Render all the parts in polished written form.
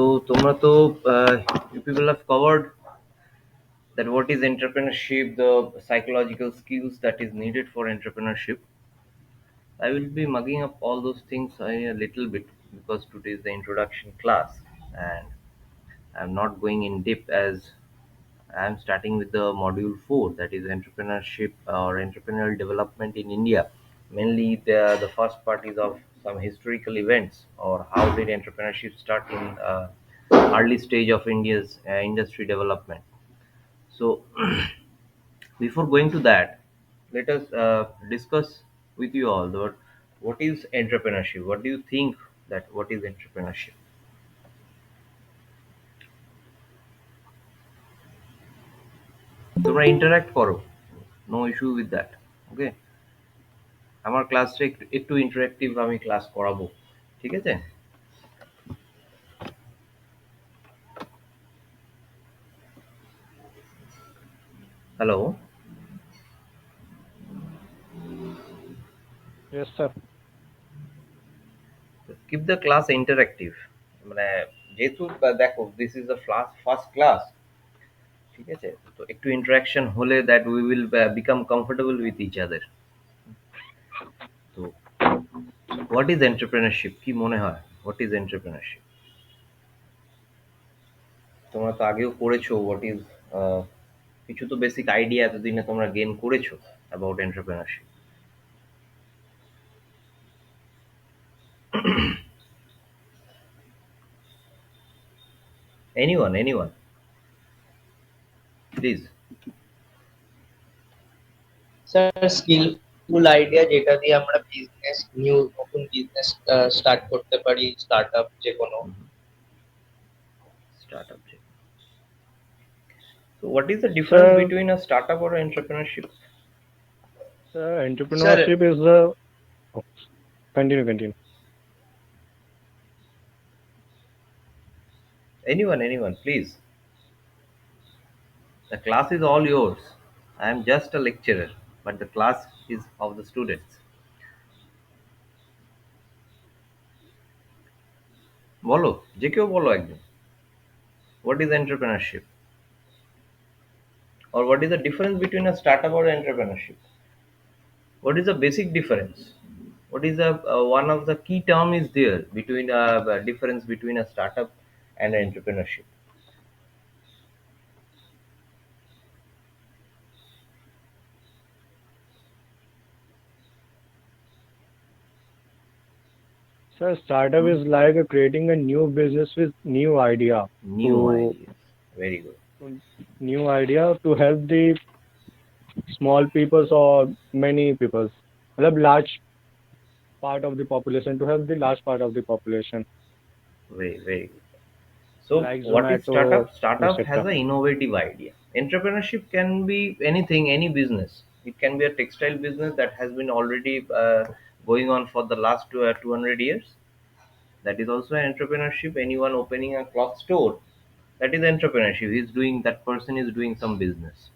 তো তোমরা তো you people have covered that what is entrepreneurship, the psychological skills that is needed for entrepreneurship. I will be mugging up all those things a little bit because today is the introduction class and I'm not going in depth as I'm starting with the module 4, that is entrepreneurship or entrepreneurial development in India. Mainly the first part is of some historical events or how did entrepreneurship start in early stage of India's industry development. So before going to that, let us discuss with you all that what is entrepreneurship. What do you think that what is entrepreneurship? তোমরা interact করো, no issue with that. Okay, আমার ক্লাসটা একটু একটু interactive আমি class করাবো, ঠিক আছে? Hello, Yes, sir. Keep the class interactive. মানে যেহেতু দেখো this is the first class, ঠিক আছে? তো একটু ইন্টারাকশন হলে that we will become comfortable with each other. তো হোয়াট ইজ এন্টারপ্রেনারশিপ, কি মনে হয় হোয়াট ইজ এন্টারপ্রেনারশিপ? তোমরা তো আগেও পড়েছো হোয়াট ইজ, কিছু তো বেসিক আইডিয়া এতদিনে তোমরা গেইন করেছো about entrepreneurship. Anyone please. Sir skillful idea যেটা দিয়ে আমরা বিজনেস নতুন বিজনেস স্টার্ট করতে পারি, স্টার্টআপ যে কোনো। Startup, so what is the difference Sir, between a startup or entrepreneurship? Sir entrepreneurship is the oh, continue. Anyone, please. The class is all yours. I am just a lecturer, but the class is of the students. বলো, যে কেউ বলো একদম। What is entrepreneurship? Or what is the difference between a startup or entrepreneurship? What is the basic difference? What is the one of the key term is there between difference between a startup and entrepreneurship? Sir, startup Hmm? is like creating a new business with New to ideas. Very good. new idea to help the small peoples or many peoples, मतलब large part of the population to help the large part of the population, Very good. So, like what is Zomato, startup? Startup has etc. an innovative idea. Entrepreneurship can be anything, any business. It can be a textile business that has been already going on for the last 200 years. That is also an entrepreneurship. Anyone opening a cloth store, that is entrepreneurship. He's doing that person is doing some business,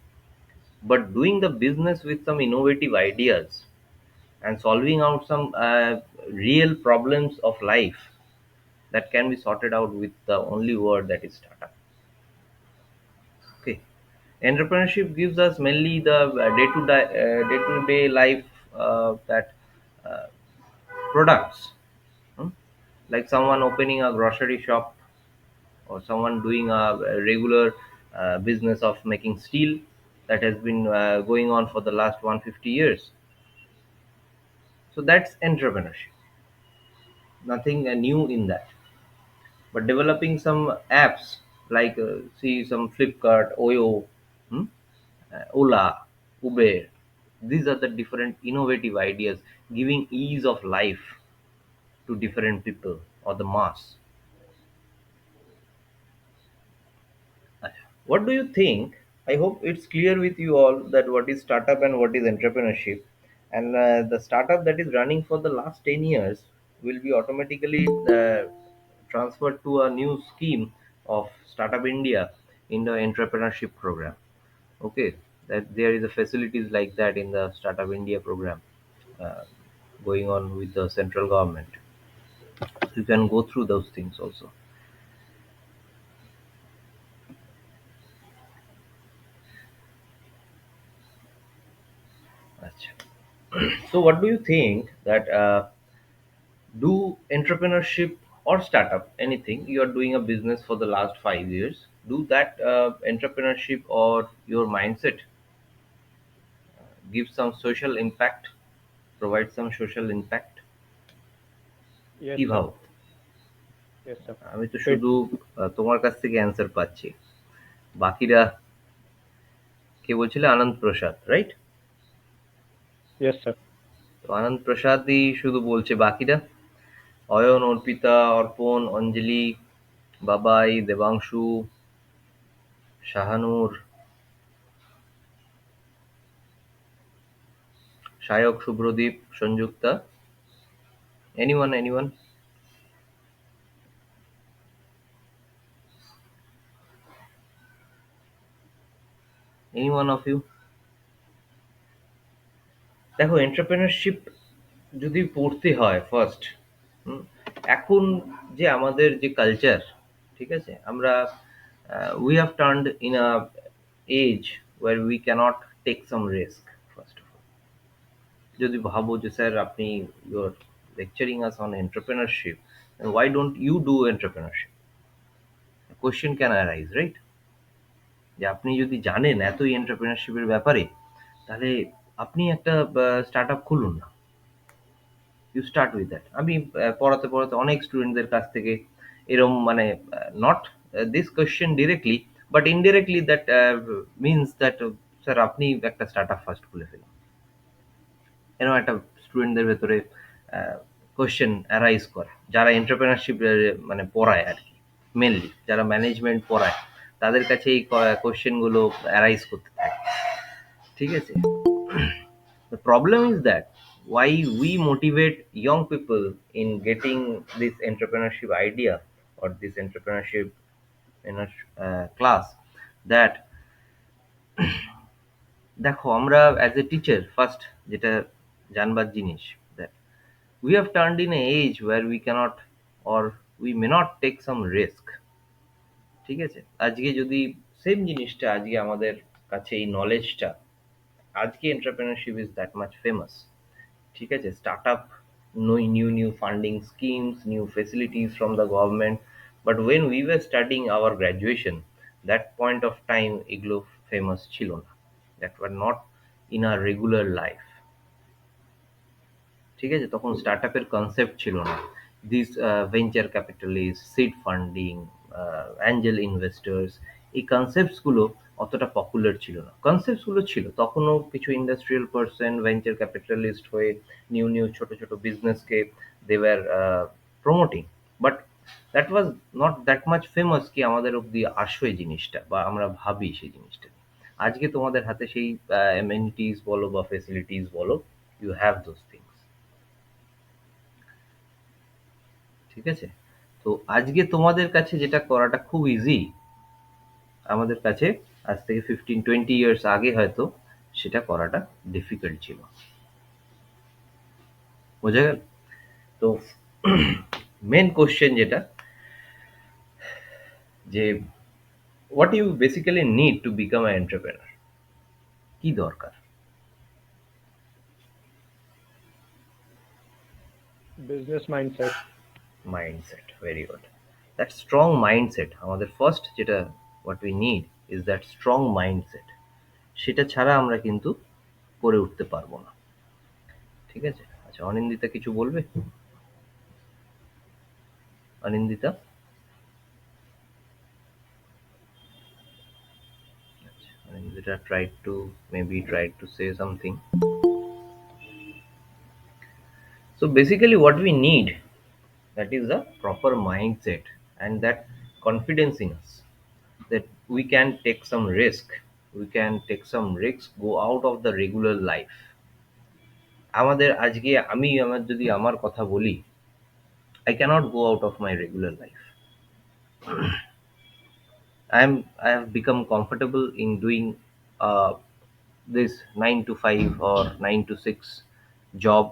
but doing the business with some innovative ideas and solving out some real problems of life that can be sorted out with the only word that is startup. Okay. Entrepreneurship gives us mainly the day-to-day life that uh, products, hmm? Like someone opening a grocery shop or someone doing a regular business of making steel that has been going on for the last 150 years. So that's entrepreneurship. Nothing new in that. But developing some apps like see some Flipkart, Oyo, hmm? Ola, Uber. These are the different innovative ideas giving ease of life to different people or the mass. What do you think? I hope it's clear with you all that what is startup and what is entrepreneurship. And the startup that is running for the last 10 years will be automatically transferred to a new scheme of Startup India in the entrepreneurship program. Okay, that there is a facilities like that in the Startup India program uh, going on with the central government. You can go through those things also. So, what do you think that do entrepreneurship or startup anything you are doing a business for the last 5 years? Do that entrepreneurship or your mindset give some social impact, provide some social impact? Yes, কি sir. ভাও? Yes, sir. আমি তো It, শুধু তোমার কাছ থেকে answer পাচ্ছি, বাকিরা কে বলছিলে? আনন্দ প্রসাদ, রাইট? yes, sir. তো আনন্দ প্রসাদই শুধু বলছে, বাকিরা Ayan, Arpita, Arpan, Anjali, Babai, Debanshu, Shahanur, Sayak, Subhradip, Sanjukta, anyone, anyone of you? দেখো, এন্টারপ্রেনারশিপ যদি পড়তে হয় ফার্স্ট, এখন যে আমাদের যে কালচার, ঠিক আছে, আমরা we have turned in a age where we can't take some risk. First of all, যদি ভাবো যে স্যার আপনি your lecturing us on entrepreneurship, why don't you do entrepreneurship? Question can arise, right? যে আপনি যদি জানেন এতই এন্টারপ্রেনারশিপের ব্যাপারে, তাহলে আপনি একটা স্টার্ট আপ খুলুন না। You start with that. আমি পড়াতে পড়াতে অনেক স্টুডেন্টদের কাছ থেকে এরম, মানে not this question directly, but indirectly that means that sir আপনি একটা স্টার্ট আপ ফার্স্ট খুলে ফেলুন। এরকম একটা স্টুডেন্টদের ভেতরে কোয়েশ্চেন অ্যারাইজ করে, যারা এন্টারপ্রেনারশিপ মানে পড়ায় আর কি, মেনলি যারা ম্যানেজমেন্ট পড়ায়, তাদের কাছে এই কোয়েশ্চেনগুলো অ্যারাইজ করতে থাকে, ঠিক আছে? The problem is that why we motivate young people in getting this entrepreneurship idea or this entrepreneurship in a class, that দেখো আমরা অ্যাজ এ টিচার ফার্স্ট যেটা জানবার জিনিস, that we have turned in an age where we cannot or we may not take some risk, ঠিক আছে? আজকে যদি same জিনিসটা আজকে আমাদের কাছে এই নলেজটা, আজকে entrepreneurship is that much famous, ঠিক আছে? Startup, new funding schemes, new facilities from the government, but when we were studying our graduation, that point of time এগুলো ফেমাস ছিল না, that were not in our regular life, ঠিক আছে? তখন স্টার্টআপের concept ছিল না। This venture capitalist, seed funding, angel investors, এই কনসেপ্টসগুলো অতটা পপুলার ছিল না। কনসেপ্টসগুলো ছিল, তখনও কিছু ইন্ডাস্ট্রিয়াল পার্সন ভেঞ্চার ক্যাপিটালিস্ট হয়ে নিউ ছোট ছোট বিজনেসকে they were promoting, but that was not that much famous কি আমাদের অব্দি আসে জিনিসটা, বা আমরা ভাবি সেই জিনিসটা নিয়ে। আজকে তোমাদের হাতে সেই অ্যামেনিটিস বলো বা ফেসিলিটিস বলো, ইউ হ্যাভ দোজ থিংস, ঠিক আছে? তো আজকে তোমাদের কাছে যেটা করাটা খুব ইজি, আমাদের কাছে আজ থেকে 15-20 ইয়ার্স আগে হয়তো সেটা করাটা ডিফিকাল্ট ছিল। বোঝা গেল? তো মেন কোশ্চেন যেটা, যে what you basically need to become a entrepreneur, কি দরকার? business mindset. Mindset, very good. That strong mindset আমাদের ফার্স্ট, যেটা what we need is that strong mindset. সেটা ছাড়া আমরা কিন্তু করে উঠতে পারবো না, ঠিক আছে? আচ্ছা, অনিন্দিতা কিছু বলবে? Anindita? Anindita tried to say something. So basically, what we need, that is a proper mindset and that confidence in us, that we can take some risk, go out of the regular life. আমাদের আজকে, আমি আমার যদি আমার কথা বলি, I cannot go out of my regular life. I have become comfortable in doing this 9 to 5 or 9 to 6 job,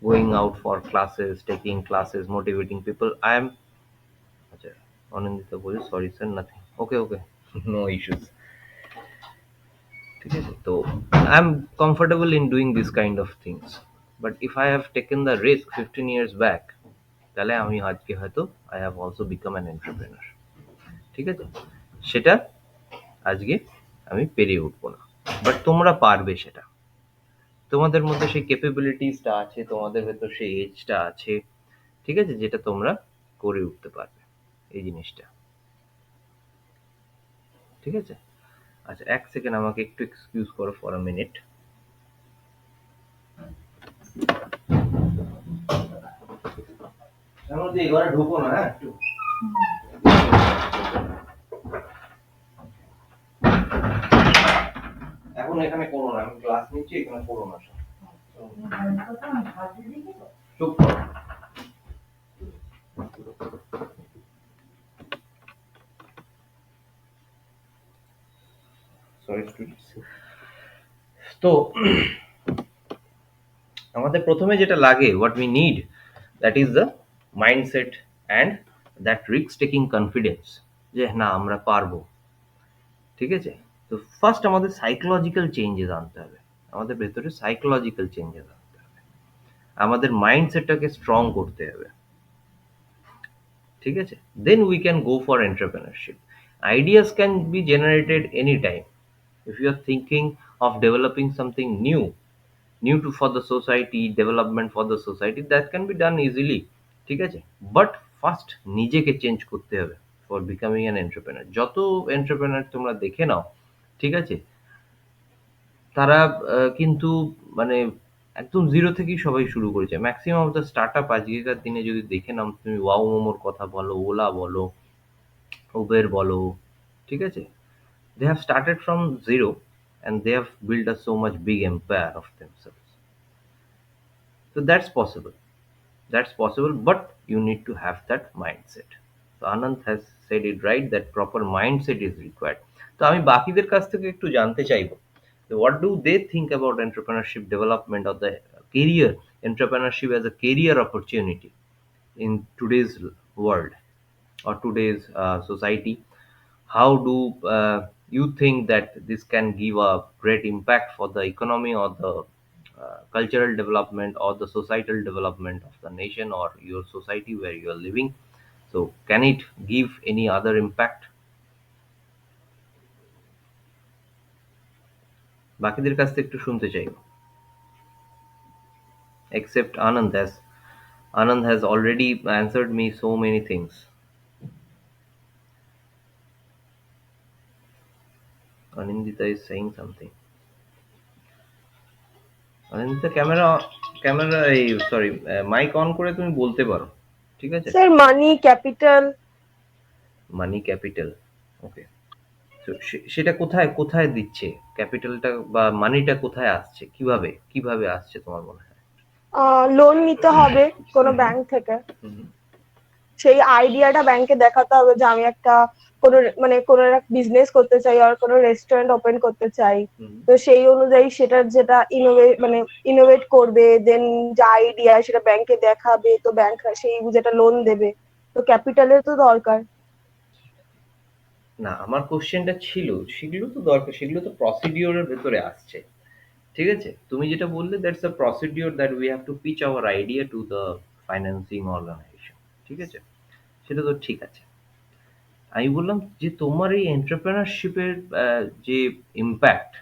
going out for classes, taking classes, motivating people. I am. Acha, Anandita bole, sorry sir, nothing. Okay, no issues. ঠিক আছে? তো I am comfortable in doing this kind of things, but if I have taken the risk 15 years back, তাহলে আমি আজকে হয়তো I have also become an entrepreneur. ঠিক আছে? সেটা আজকে আমি পেরিয়ে উঠবো না, বাট তোমরা পারবে সেটা। তোমাদের মধ্যে সেই ক্যাপাবিলিটিসটা আছে, তোমাদের ভেতর সেই এজটা আছে, ঠিক আছে, যেটা তোমরা করে উঠতে পারবে এই জিনিসটা। ঠিক আছে? আচ্ছা, এক সেকেন্ড আমাকে একটু এক্সকিউজ করো ফর আ মিনিট। তার মধ্যে এবারে ঢুকো না, হ্যাঁ একটু এখন এখানে করো না, আমি ক্লাস নিচ্ছি, এখানে করো না সব। চুপ করো। Sorry students. তো আমাদের প্রথমে যেটা লাগে, what we need, that is the mindset and that risk taking confidence, যে না আমরা পারবো। ঠিক আছে? তো ফার্স্ট আমাদের সাইকোলজিক্যাল চেঞ্জেস আনতে হবে, আমাদের ভেতরে সাইকোলজিক্যাল চেঞ্জেস আনতে হবে, আমাদের মাইন্ডসেটটাকে স্ট্রং করতে হবে। ঠিক আছে? Then we can go for entrepreneurship. Ideas can be generated anytime. If you are thinking of developing something new to for the society, development for the society, that can be done easily. ঠিক আছে? But first নিজেকে change করতে হবে for becoming an entrepreneur. যত entrepreneur তোমরা দেখে নাও, ঠিক আছে, তারা কিন্তু মানে একদম জিরো থেকেই সবাই শুরু করেছে। ম্যাক্সিমাম অফ দ্য স্টার্টআপ আজকেকার দিনে যদি দেখে নাও, তুমি ওয়াও মোমোর কথা বলো, ওলা বলো, উবের বলো, ঠিক আছে, they have started from zero and they have built a so much big empire of themselves. So that's possible, but you need to have that mindset. So Anand has said it right, that proper mindset is required. তো আমি বাকিদের কাছ থেকে একটু জানতে চাইবো, what do they think about entrepreneurship development or the career, entrepreneurship as a career opportunity in today's world or today's society. How do you think that this can give a great impact for the economy or the cultural development or the societal development of the nation or your society where you are living? So can it give any other impact? বাকিদের কাছ থেকে একটু শুনতে চাই, except Anand has already answered me so many things. Anindita is saying something. Anindita, camera এই sorry mic on করে তুমি বলতে পারো। ঠিক আছে? স্যার মানি ক্যাপিটাল। মানি ক্যাপিটাল, ওকে। তো সেটা কোথায় কোথায় দিচ্ছে ক্যাপিটালটা, বা মানিটা কোথায় আসছে, কিভাবে কিভাবে আসছে তোমার মনে হয়? লোন নিতে হবে কোনো ব্যাংক থেকে, হুম, সেই আইডিয়াটা ব্যাংকে দেখাতে হবে যে আমি একটা কোনো মানে কোনো একটা বিজনেস করতে চাই আর কোনো রেস্টুরেন্ট ওপেন করতে চাই। হুম, তো সেই অনুযায়ী সেটার যেটা ইনোভেট করবে, দেন যে আইডিয়া সেটা ব্যাংকে দেখাবে, তো ব্যাংক সেই যেটা লোন দেবে। তো ক্যাপিটালের তো দরকার। না আমার কোশ্চেনটা ছিল, সেগুলো তো দরকার, সেগুলো তো প্রসিডিওরের ভেতরে আসছে। ঠিক আছে? তুমি যেটা বললে, that's a procedure that we have to pitch our idea to the financing organisation. ঠিক আছে? সেটা তো ঠিক আছে। আমি বললাম যে তোমার এই এন্টারপ্রেনারশিপের যে impact,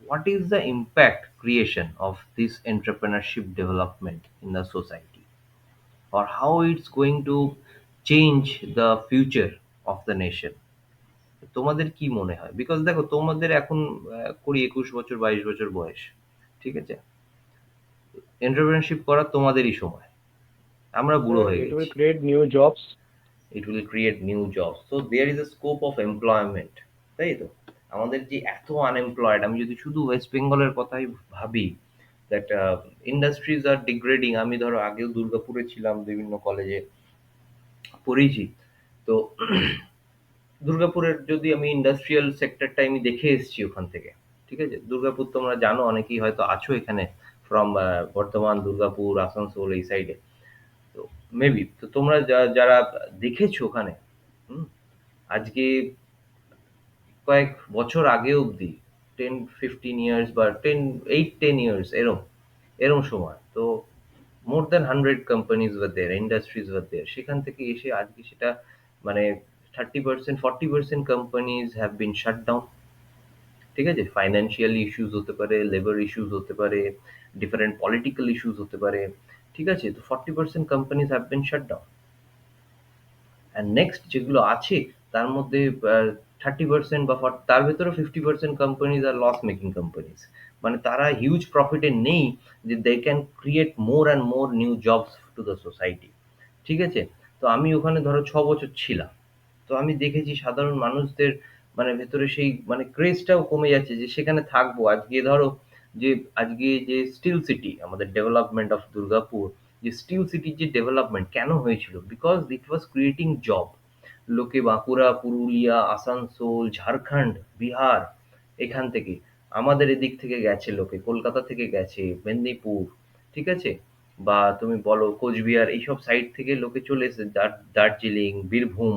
what is the impact creation of this entrepreneurship development in the society, or how it's going to change the future of the nation? তোমাদের কি মনে হয়? বিকজ দেখো তোমাদের এখন 20, 21 বছর, 22 বছর বয়স। ঠিক আছে? এন্টারপ্রেনারশিপ করার তোমাদেরই সময়, আমরা বুড়ো হয়ে It will গেছি। create new jobs. It will create new jobs, so there is a scope of employment, তাই তো? আমাদের যে এত আনএমপ্লয়েড, আমি যদি শুধু ওয়েস্ট বেঙ্গলের কথাই ভাবি, দ্যাট ইন্ডাস্ট্রিজ আর ডিগ্রেডিং। আমি ধরো আগেও দুর্গাপুরে ছিলাম, বিভিন্ন কলেজে পড়েছি। তো দুর্গাপুরের যদি আমি ইন্ডাস্ট্রিয়াল সেক্টরটা আমি দেখে এসেছি ওখান থেকে। ঠিক আছে? দুর্গাপুর তোমরা জানো, অনেকেই হয়তো আছো এখানে, ফ্রম বর্ধমান, দুর্গাপুর, আসানসোল এই সাইডে। তো মেবি তো তোমরা যারা দেখেছো ওখানে, হুম, আজকে কয়েক বছর আগে অবধি, 10-15 years বা 8-10 years এরম এরম সময় তো more than 100 companies were there, industries were there, সেখান থেকে এসে আজকে সেটা মানে 30%, 40% companies have been shut down। ঠিক আছে, ফাইন্যান্সিয়াল ইস্যুস হতে পারে, লেবার ইস্যুস হতে পারে, ডিফারেন্ট পলিটিক্যাল ইস্যুস হতে পারে। ঠিক আছে, তো 40% companies have been shut down. And next যেগুলো আছে তার মধ্যে 30% বা তার ভেতরে 50% companies are loss making companies, মানে তারা হিউজ প্রফিটে নেই যে they can create more and more new jobs to the society. ঠিক আছে, তো আমি ওখানে ধরো 6 বছর ছিলাম, তো আমি দেখেছি সাধারণ মানুষদের মানে ভেতরে সেই মানে ক্রেজটাও কমে যাচ্ছে যে সেখানে থাকবো। আজকে ধরো যে আজকে যে স্টিল সিটি আমাদের ডেভেলপমেন্ট অফ দুর্গাপুর, যে স্টিল সিটির যে ডেভেলপমেন্ট কেন হয়েছিল, because it was creating job. লোকে বাঁকুড়া, পুরুলিয়া, আসানসোল, ঝাড়খণ্ড, বিহার এখান থেকে আমাদের এদিক থেকে গেছে, লোকে কলকাতা থেকে গেছে, মেদিনীপুর, ঠিক আছে, বা তুমি বলো কোচবিহার, এইসব সাইড থেকে লোকে চলে এসেছে, দার্জিলিং, বীরভূম,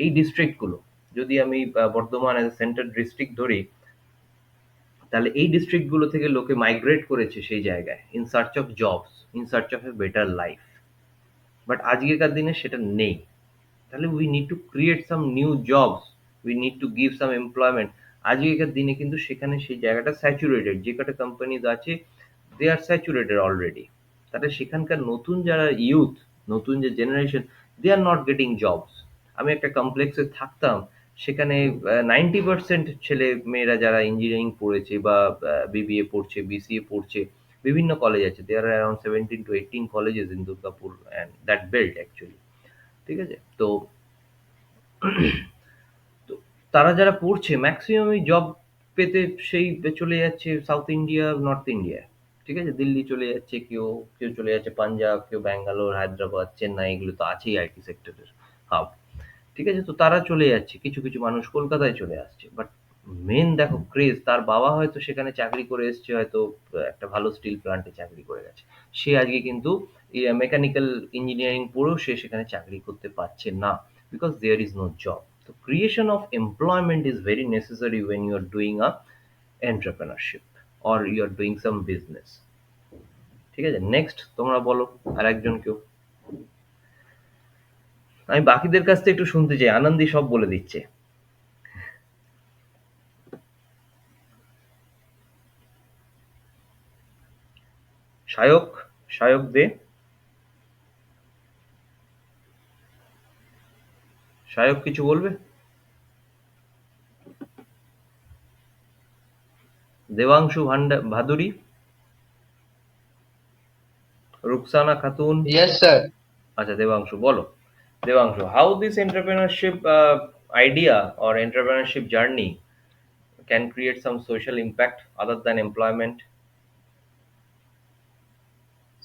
এই ডিস্ট্রিক্টগুলো। যদি আমি বর্ধমান অ্যাজ সেন্ট্রাল ডিস্ট্রিক্ট ধরি, তাহলে এই ডিস্ট্রিক্টগুলো থেকে লোকে মাইগ্রেট করেছে সেই জায়গায় in search of jobs, in search of a better life. But আজকেকার দিনে সেটা নেই। তাহলে we need to create some new jobs, we need to give some employment. আজকেকার দিনে কিন্তু সেখানে সেই জায়গাটা স্যাচুরেটেড, যে কটা কোম্পানিজ আছে দে আর স্যাচুরেটেড অলরেডি। তাহলে সেখানকার নতুন যারা ইউথ, নতুন যে generation, they are not getting jobs. আমি একটা কমপ্লেক্সে থাকতাম, সেখানে 90% ছেলে মেয়েরা যারা ইঞ্জিনিয়ারিং পড়েছে বা বিবিএ পড়ছে, বিসিএ পড়ছে, বিভিন্ন কলেজ আছে, there are around 17 to 18 colleges in Durgapur and that belt actually. ঠিক আছে, তো তো তারা যারা পড়ছে ম্যাক্সিমামই জব পেতে সেই চলে যাচ্ছে সাউথ ইন্ডিয়া, নর্থ ইন্ডিয়া। ঠিক আছে, দিল্লি চলে যাচ্ছে কেউ, কেউ চলে যাচ্ছে পাঞ্জাব, কেউ ব্যাঙ্গালোর, হায়দ্রাবাদ, চেন্নাই, এগুলো তো আছেই আইটি সেক্টরের হাব। ঠিক আছে, তো তারা চলে যাচ্ছে, কিছু কিছু মানুষ কলকাতায় চলে আসছে। বাট মেন দেখো ক্রেজ, তার বাবা হয়তো সেখানে চাকরি করে এসছে, হয়তো একটা ভালো স্টিল প্ল্যান্টে চাকরি করে গেছে, সে আজকে কিন্তু মেকানিক্যাল ইঞ্জিনিয়ারিং পড়েও সে সেখানে চাকরি করতে পারছে না, because there is no job. তো creation of employment is very necessary when you are doing a entrepreneurship or you are doing some business. ঠিক আছে, নেক্সট তোমরা বলো আর একজন কেউ। আমি বাকিদের কাছ থেকে একটু শুনতে চাই, আনন্দী সব বলে দিচ্ছে। সায়ক, সায়ক দে, সায়ক কিছু বলবে? দেবাংশু ভাদুরী, রুকসানা খাতুন। Yes, sir. আচ্ছা দেবাংশু বলো। Debanshu, how this entrepreneurship idea or entrepreneurship journey can create some social impact other than employment?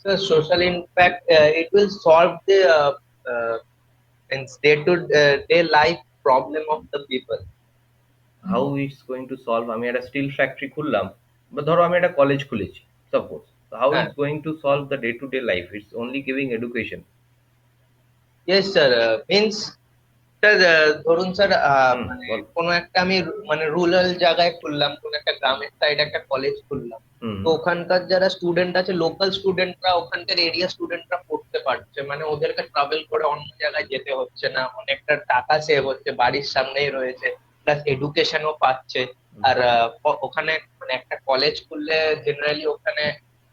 So social impact, it will solve the uh, day-to-day life problem of the people. How it's going to solve? আমি একটা steel factory খুললাম, বা ধরো আমি একটা college খুলেছি suppose, how হ্যাঁ, it's going to solve the day to day life? It's only giving education. yes sir, means sir ধরুন স্যার হুম, মানে বল। কোনো একটা আমি মানে রুরাল জায়গায় খুললাম, কোনো একটা গ্রামের সাইডে একটা কলেজ খুললাম। হুম, তো ওখানকার যারা স্টুডেন্ট আছে, লোকাল স্টুডেন্টরা, ওখানকার এরিয়া স্টুডেন্টরা পড়তে পারছে, মানে ওদেরকে ট্রাভেল করে অন্য জায়গায় যেতে হচ্ছে না, অনেকটা টাকা সেভ হচ্ছে, বাড়ির সামনেই রয়েছে, প্লাস এডুকেশনও পাচ্ছে। আর ওখানে মানে একটা কলেজ খুললে জেনারেলি ওখানে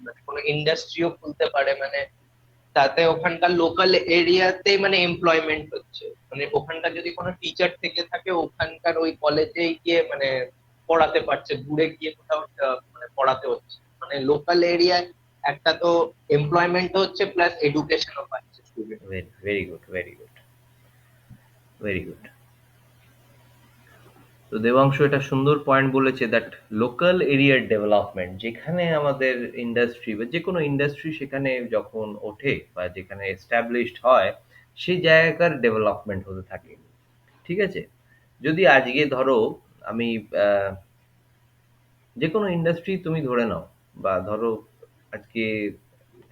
মানে কোনো ইন্ডাস্ট্রিও খুলতে পারে, মানে তাতে ওখানকার লোকাল এরিয়াতেই মানে এমপ্লয়মেন্ট হচ্ছে, মানে ওখানকার যদি কোনো টিচার থেকে থাকে ওখানকার ওই কলেজেই গিয়ে মানে পড়াতে পারছে, দূরে গিয়ে কোথাও মানে পড়াতে হচ্ছে, মানে লোকাল এরিয়ায় একটা তো এমপ্লয়মেন্ট হচ্ছে প্লাস এডুকেশনও পাচ্ছে student. very very good, very good, very good. তো দেবাংশু এটা সুন্দর পয়েন্ট বলেছে, দ্যাট লোকাল এরিয়ার ডেভেলপমেন্ট, যেখানে আমাদের ইন্ডাস্ট্রি বা যে কোনো ইন্ডাস্ট্রি সেখানে যখন ওঠে বা যেখানে এস্টাবলিশড হয়, সেই জায়গাকার ডেভেলপমেন্ট হতে থাকে। ঠিক আছে, যদি আজকে ধরো আমি যে কোনো ইন্ডাস্ট্রি তুমি ধরে নাও, বা ধরো আজকে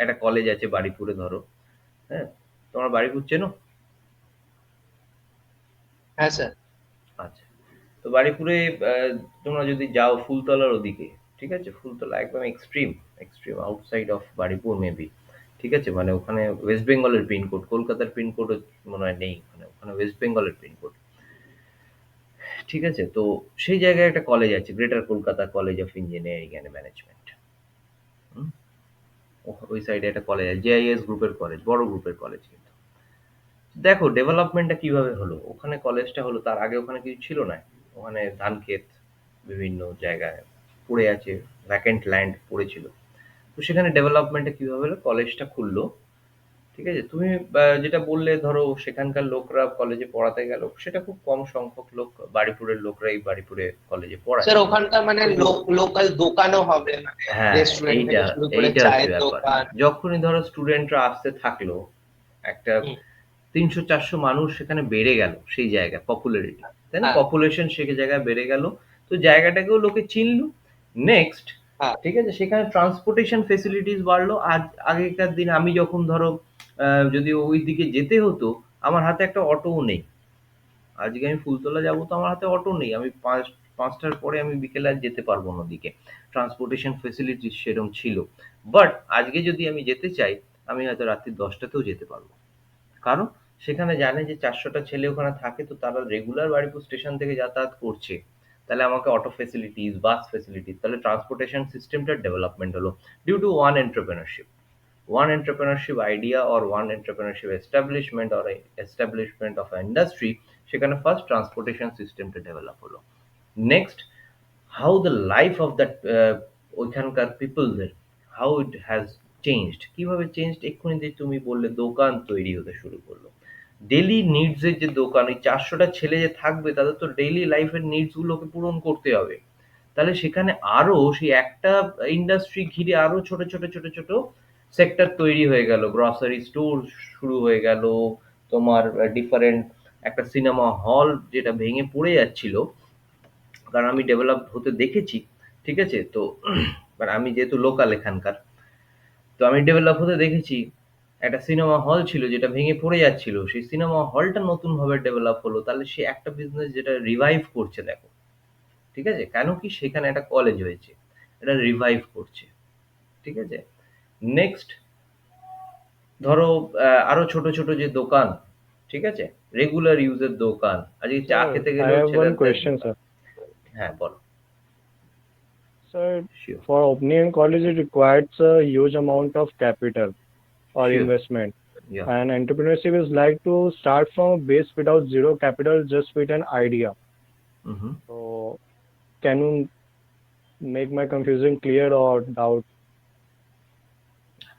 একটা কলেজ আছে বারিপুরে ধরো, হ্যাঁ, তোমার বারিপুর চেনো? হ্যাঁ স্যার। আচ্ছা, তো বারুইপুরে তোমরা যদি যাও ফুলতলার ওদিকে, ঠিক আছে? ফুলতলা একদম extreme, extreme outside of Baruipur maybe. ঠিক আছে? মানে ওখানে ওয়েস্ট বেঙ্গলের পিনকোড, কলকাতার পিনকোডও মনে হয় নেই ওখানে। ওখানে ওয়েস্ট বেঙ্গলের পিনকোড। ঠিক আছে? তো সেই জায়গায় একটা কলেজ আছে, greater Kolkata college of engineering and management. Hmm? ওই সাইডে একটা কলেজ আছে, জেআইএস গ্রুপের কলেজ, বড় গ্রুপের কলেজ কিন্তু। দেখো ডেভেলপমেন্টটা কিভাবে হলো। ওখানে কলেজটা হলো, তার আগে ওখানে কিছু ছিল না। ওখানে ধান ক্ষেত বিভিন্ন জায়গায় পড়ে আছে, ভ্যাকেন্ট ল্যান্ড পড়েছিল। তো সেখানে ডেভেলপমেন্টটা কিভাবে হলো, কলেজটা খুললো। ঠিক আছে? তুমি যেটা বললে ধরো সেখানকার লোকরা কলেজে পড়াতে গেল, সেটা খুব কম সংখ্যক লোক, বারুইপুরের লোকরাই বারুইপুরে কলেজে পড়ায়। স্যার ওখানকার মানে কিন্তু লোকাল দোকানও হবে, মানে হ্যাঁ, রেস্টুরেন্ট এইটা থেকে শুরু করে এইটা হচ্ছে চায়ের ব্যাপার। দোকান। যখনই ধরো স্টুডেন্টরা আসতে থাকলো, একটা হুম, ৩০০-৪০০ মানুষ সেখানে বেড়ে গেল সেই জায়গায়, পপুলারিটি, তাই না? হ্যাঁ পপুলেশন সে জায়গায় বেড়ে গেল। তো জায়গাটাকেও লোকে চিনলো। নেক্সট, হ্যাঁ ঠিক আছে? সেখানে ট্রান্সপোর্টেশন ফেসিলিটিস বাড়লো। আর আগেকার দিনে আমি যখন ধরো যদি ওই দিকে যেতে হতো, আমার হাতে একটা অটোও নেই। আজকে আমি ফুলতলা যাবো, তো আমার হাতে অটো নেই। আমি ৫টার পরে আমি বিকেলে আর যেতে পারবো না ওদিকে। ট্রান্সপোর্টেশন ফেসিলিটিস সেরকম ছিল। বাট আজকে যদি আমি যেতে চাই, আমি হয়তো রাত্রি ১০টাতেও যেতে পারবো। কারণ সেখানে জানে যে ৪০০টা ছেলে ওখানে থাকে, তো তারা রেগুলার বারুইপুর স্টেশন থেকে যাতায়াত করছে। তাহলে আমাকে অটো ফেসিলিটিস, বাস ফেসিলিটিস, তাহলে ট্রান্সপোর্টেশন সিস্টেমটার ডেভেলপমেন্ট হলো due to one entrepreneurship. One entrepreneurship idea or one entrepreneurship establishment or a establishment of an industry, সেখানে ফার্স্ট ট্রান্সপোর্টেশন সিস্টেমটা ডেভেলপ হলো। Next, how the life of that ওইখানকার পিপলদের, how it has changed, কিভাবে changed. এক্ষুনি যে তুমি বললে দোকান তৈরি হতে শুরু করলো, ডেলি নিডস এর যে দোকান, ওই ৪০০টা ছেলে যে থাকবে তাদের তো ডেইলি লাইফের নিডস গুলোকে পূরণ করতে হবে। তাহলে সেখানে আরো সেই একটা ইন্ডাস্ট্রি ঘিরে আরো ছোট ছোট ছোট ছোট সেক্টর তৈরি হয়ে গেল, গ্রসারি স্টোর শুরু হয়ে গেল, তোমার ডিফারেন্ট একটা সিনেমা হল যেটা ভেঙে পড়ে যাচ্ছিল, কারণ আমি ডেভেলপ হতে দেখেছি। ঠিক আছে? তো মানে আমি যেহেতু লোকাল এখানকার, তো আমি ডেভেলপ হতে দেখেছি। একটা সিনেমা হল ছিল যেটা ভেঙে পড়ে যাচ্ছিল, সেই সিনেমা হলটা নতুন ভাবে ডেভেলপ হলো। তাহলে সে একটা বিজনেস যেটা রিভাইভ করছে, দেখো। ঠিক আছে? কেন কি, সেখানে একটা কলেজ হয়েছে, এটা রিভাইভ করছে। ঠিক আছে? নেক্সট, ধরো আরো ছোট ছোট যে দোকান, ঠিক আছে, রেগুলার ইউজের দোকান, আজকে চা Sir, খেতে I গেলেও have one ছেলেদের question, দোকান। sir. হ্যাঁ, বলো। Sir, sure. for opening a college, it requires a huge amount of capital or sure. investment. Yeah. And entrepreneurship is like to start from a base without zero capital, just with an idea. Hmm. So, can you make my confusion clear or doubt?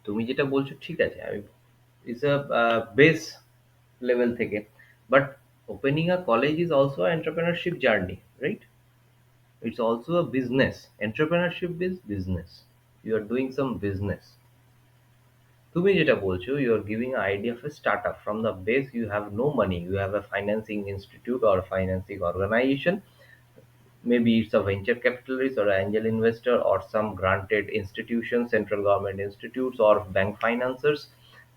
তুমি যেটা বলছো ঠিক আছে, আমি it's a base level থেকে, but opening a college is also entrepreneurship journey, right? It's also a business. Entrepreneurship is business. You are doing some business. তুমি যেটা বলছো, you are giving an idea of a startup. From the base, you have no money. You have a financing institute or financing organization. Maybe it's a venture capitalist or an angel investor or some granted institution, central government institutes or bank financiers.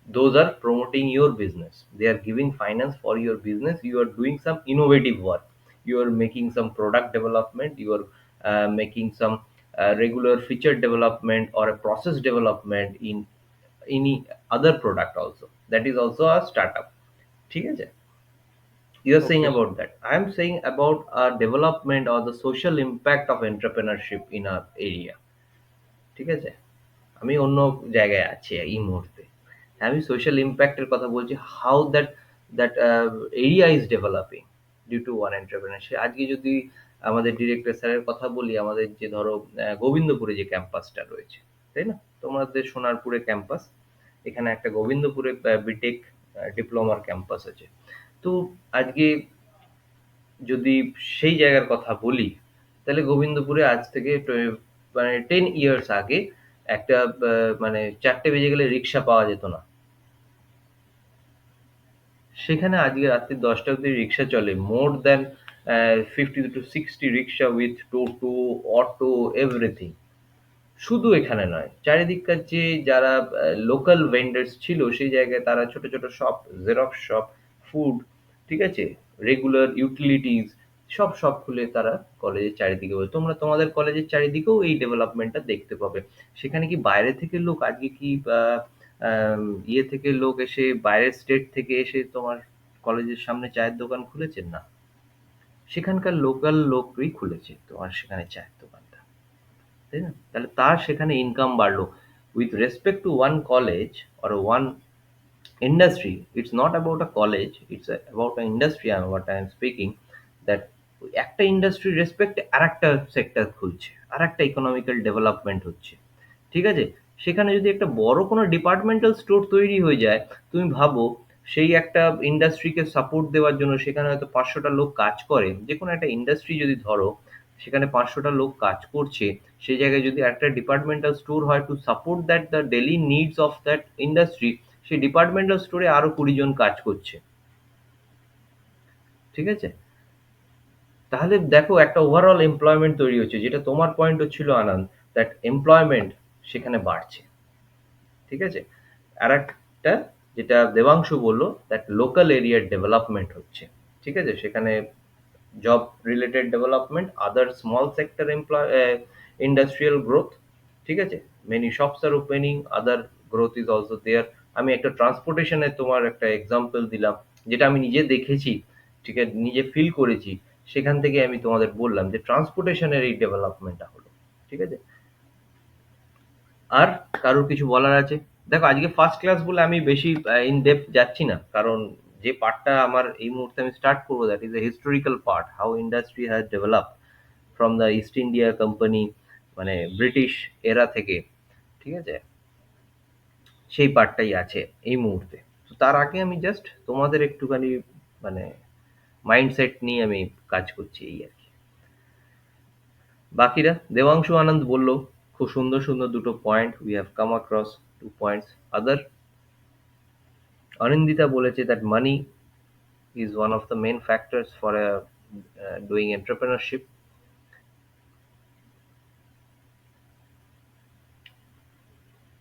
Those are promoting your business. They are giving finance for your business. You are doing some innovative work. You are making some product development. You are making some regular feature development or a process development in any other product also. That is also a startup. ঠিক আছে? You're saying Okay, sir. about that. I'm saying about development or the social impact of entrepreneurship in our area. ঠিক আছে? আমি অন্য জায়গায় আছি এই মুহূর্তে। আমি সোশ্যাল ইমপ্যাক্ট এর কথা বলছি। How that that area is developing due to one entrepreneurship. আজকে যদি আমাদের ডিরেক্টর স্যারের কথা বলি, আমাদের যে ধরো গোবিন্দপুরে যে ক্যাম্পাসটা রয়েছে, তাই না? তোমাদের সোনারপুরে ক্যাম্পাস, এখানে একটা গোবিন্দপুরে বিটেক ডিপ্লোমার ক্যাম্পাস আছে। তো আজকে যদি সেই জায়গার কথা বলি, তাহলে গোবিন্দপুরে আজ থেকে মানে 10 ইয়ার্স আগে একটা মানে 4টে বেজে গেলে রিক্সা পাওয়া যেত না। সেখানে আজকে রাত্রি 10টা অব্দি রিক্সা চলে। More than 50 to 60 rickshaw with toto, auto, everything. শুধু এখানে নয়, চারিদিককার যে যারা লোকাল ভেন্ডার্স ছিল সেই জায়গায় তারা ছোট ছোট শপ, জেরক্স শপ, ফুড, ঠিক আছে, রেগুলার ইউটিলিটিস, সব সব খুলে তারা কলেজের চারিদিকে বলে তোমরা তোমাদের কলেজের চারিদিকেও এই ডেভেলপমেন্টটা দেখতে পাবে। সেখানে কি বাইরে থেকে লোক আজকে কি ইয়ে থেকে লোক এসে বাইরের স্টেট থেকে এসে তোমার কলেজের সামনে চায়ের দোকান খুলেছেন? না, সেখানকার লোকাল লোকই খুলেছে তোমার সেখানে চায়ের দোকানটা, তাই না? তাহলে তার সেখানে ইনকাম বাড়লো। With respect to one college or one industry, it's not about a college, it's about an industry, what I am speaking, that একটা ইন্ডাস্ট্রি রেসপেক্টে আরেকটা সেক্টর খুলছে, আরেকটা ইকোনমিক্যাল ডেভেলপমেন্ট হচ্ছে, ঠিক আছে? সেখানে যদি একটা বড় কোনো ডিপার্টমেন্টাল স্টোর তৈরি হয়ে যায়, তুমি ভাবো সেই একটা ইন্ডাস্ট্রিকে সাপোর্ট দেওয়ার জন্য সেখানে হয়তো ৫০০টা লোক কাজ করে, যে কোনো একটা ইন্ডাস্ট্রি যদি ধরো সেখানে ৫০০টা লোক কাজ করছে, সেই জায়গায় যদি একটা ডিপার্টমেন্টাল স্টোর হয় to support that the daily needs of that industry, সেই ডিপার্টমেন্টাল স্টোরে আরো ২০ জন কাজ করছে, ঠিক আছে? তাহলে দেখো একটা ওভারঅল এমপ্লয়মেন্ট তৈরি হচ্ছে, যেটা তোমার পয়েন্ট হচ্ছিল আনন্দ, দ্যাট এমপ্লয়মেন্ট সেখানে বাড়ছে, ঠিক আছে? আর একটা যেটা দেবাংশু বললো, দ্যাট লোকাল এরিয়ার ডেভেলপমেন্ট হচ্ছে, ঠিক আছে? সেখানে job related development, other small sector industrial growth, ঠিক আছে? Many shops are opening, other growth is also there. আমি একটা ট্রান্সপোর্টেশনের তোমার একটা এক্সাম্পল দিলাম, যেটা আমি নিজে দেখেছি, ঠিক আছে, নিজে ফিল করেছি, সেখান থেকে আমি তোমাদের বললাম যে ট্রান্সপোর্টেশনের এই ডেভেলপমেন্টটা হলো, ঠিক আছে? আর কারোর কিছু বলার আছে? দেখো আজকে ফার্স্ট ক্লাস বলে আমি বেশি ইন ডেপথ যাচ্ছি না, কারণ যে পার্টটা আমার এই মুহূর্তে আমি স্টার্ট করবো, that is a historical part, how industry has develop from the east India company, মানে ব্রিটিশ এরা থেকে, ঠিক আছে? সেই পার্টটাই আছে এই মুহূর্তে। তো তার আগে আমি জাস্ট তোমাদের একটুখানি মানে মাইন্ডসেট নিয়ে আমি কাজ করছি, এই আর কি। বাকিরা দেবাংশু আনন্দ বলল খুব সুন্দর সুন্দর দুটো point, we have come across two points. Other Anindita বলেছে that money is one of the main factors for doing entrepreneurship.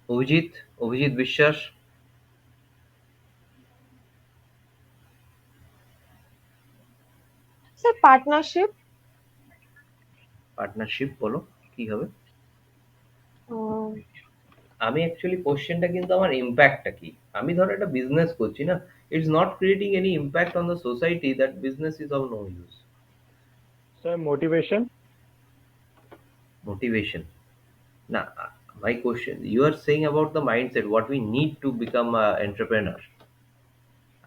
Abhijit Abhijit Biswas, sir partnership. Partnership বলো কি হবে? আমি অ্যাকচুয়ালি কোশ্চেনটা কিন্তু আমার ইম্প্যাক্টটা কি, আমি ধরো একটা বিজনেস করছি না, it's not creating any impact on the society, that business is of no use. Sir, motivation. Motivation না, my question, you are saying about the mindset, what we need to become a entrepreneur.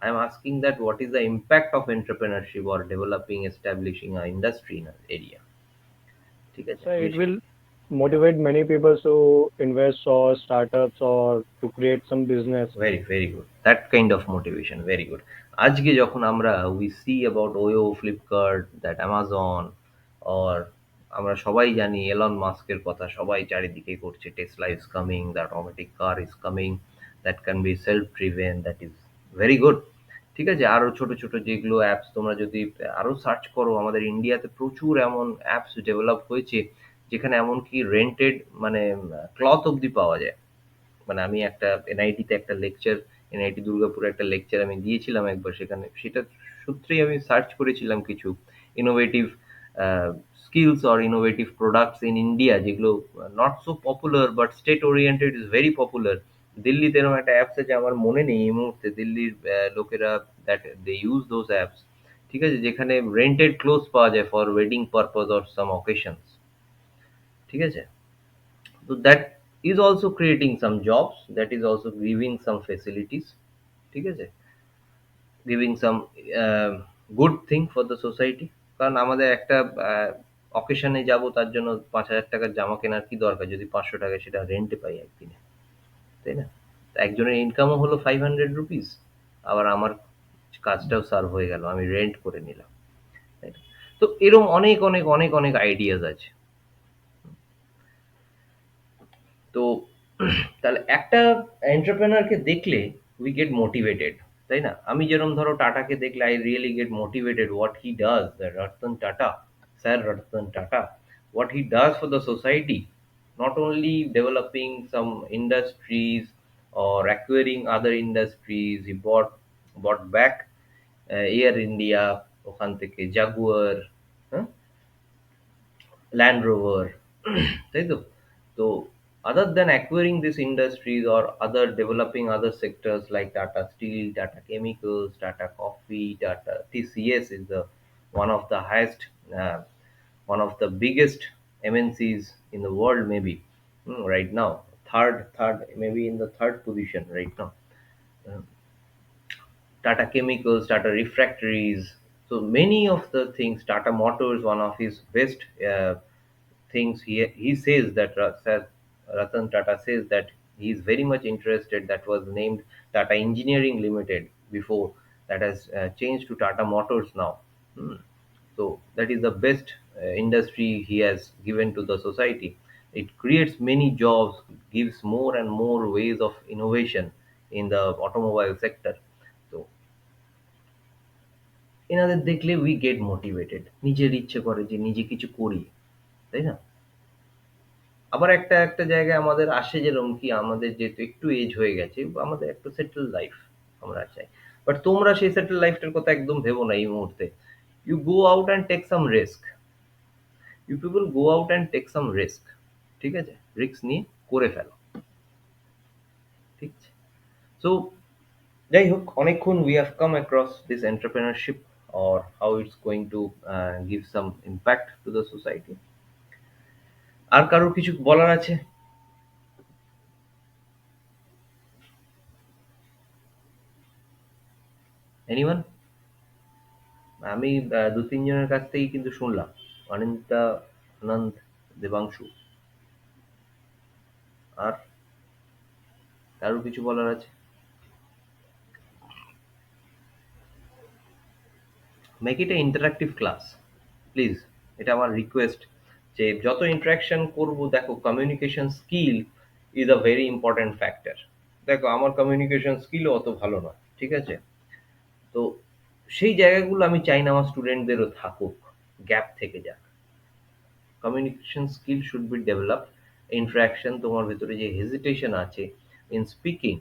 I am asking that what is the impact of entrepreneurship or developing, establishing a industry in an area, ঠিক আছে? Sir, it will motivate many people to invest or startups or to create some business. Very very good, that kind of motivation, very good. আজকে যখন আমরা we see about ওয়ো, Flipkart, that Amazon, or আমরা সবাই জানি Elon মাস্কের কথা সবাই চারিদিকে করছে, Tesla is coming, the automatic car is coming, that can be self driven, that is very good, ঠিক আছে? আরও ছোট ছোট যেগুলো অ্যাপস তোমরা যদি আরও সার্চ করো, আমাদের ইন্ডিয়াতে প্রচুর এমন অ্যাপস ডেভেলপ হয়েছে যেখানে এমনকি রেন্টেড মানে ক্লথ অবধি পাওয়া যায়। মানে আমি একটা এনআইটিতে একটা লেকচার, এনআইটি দুর্গাপুরে একটা লেকচার আমি দিয়েছিলাম একবার, সেখানে সেটা সূত্রেই আমি সার্চ করেছিলাম কিছু innovative skills or innovative products in India, যেগুলো not so popular but state oriented is very popular. দিল্লিতে এরকম একটা অ্যাপস আছে, আমার মনে নেই এই মুহূর্তে, দিল্লির লোকেরা that they use those apps, ঠিক আছে? যেখানে রেন্টেড ক্লোথস পাওয়া যায় for wedding purpose or some occasions, ঠিক আছে? So that is also creating some jobs, that is also giving some facilities, ঠিক আছে? Giving some good thing for the society, কারণ আমাদের একটা অকেশনে যাব, তার জন্য ৫,০০০ টাকার জামা কেনার কি দরকার যদি ৫০০ টাকায় সেটা রেন্টে পাই একদিনে, তাই না? তো একজনের ইনকামও হলো 500 রুপিস, আবার আমার কাজটাও সার্ভ হয়ে গেল, আমি রেন্ট করে নিলাম, তাই না? তো এরকম অনেক অনেক অনেক অনেক আইডিয়াস আছে। তো তাহলে একটা এন্টারপ্রেনারকে দেখলে উই গেট মোটিভেটেড, তাই না? আমি যেরকম ধরো টাটাকে দেখলে I really get motivated, what he does, the Ratan Tata, sir Ratan Tata, what he does for the society, not only developing some industries or acquiring other industries, he bought back Air India, ওখান থেকে Jaguar, হ্যাঁ, Land Rover, তাই তো? তো other than acquiring these industries or other developing other sectors like Tata Steel, Tata Chemicals, Tata Coffee, Tata TCS is the one of the highest, uh, one of the biggest MNCs in the world, maybe. Right now, third, maybe in the third position right now. Uh, Tata Chemicals, Tata Refractories. So many of the things, Tata Motors, one of his best things, he says that Ratan Tata says that he is very much interested. That was named Tata Engineering Limited before, that has changed to Tata Motors now. Hmm. So that is the best industry he has given to the society. It creates many jobs, gives more and more ways of innovation in the automobile sector. So এনাদের দেখলে we get motivated, নিজের ইচ্ছে করে যে নিজে কিছু করি, তাই না? আবার একটা একটা জায়গায় আমাদের আসে যেরকম কি, আমাদের যেহেতু একটু এজ হয়ে গেছে, আমাদের একটু সেটেল লাইফ আমরা চাই। বাট তোমরা সেই সেটেল লাইফটার কথা একদম ভেবো না এই মুহূর্তে। You go out and take some risk, you people go out and take some risk, ঠিক আছে? রিস্ক নিয়ে করে ফেলো, ঠিক আছে? সো যাই হোক, অনেকক্ষণ we have come across this entrepreneurship or how it's going to give some impact to the society. আর কারোর কিছু বলার আছে? এনিওয়ান? আমি ২-৩ জনের কাছ থেকেই কিন্তু শুনলাম। অনিন্দিতা, আনন্দ, দেবাংশু। আর কারোর কিছু বলার আছে? Make it A interactive class, please. এটা আমার রিকোয়েস্ট, যে যত ইন্টারাকশন করব, দেখো communication skill is a very important factor. দেখো আমার কমিউনিকেশন স্কিলও অত ভালো নয়, ঠিক আছে? তো সেই জায়গাগুলো আমি চাই না আমার স্টুডেন্টদেরও থাকুক, গ্যাপ থেকে যাক। Communication skill should be developed. Interaction, তোমার ভেতরে যে হেজিটেশন আছে ইন স্পিকিং,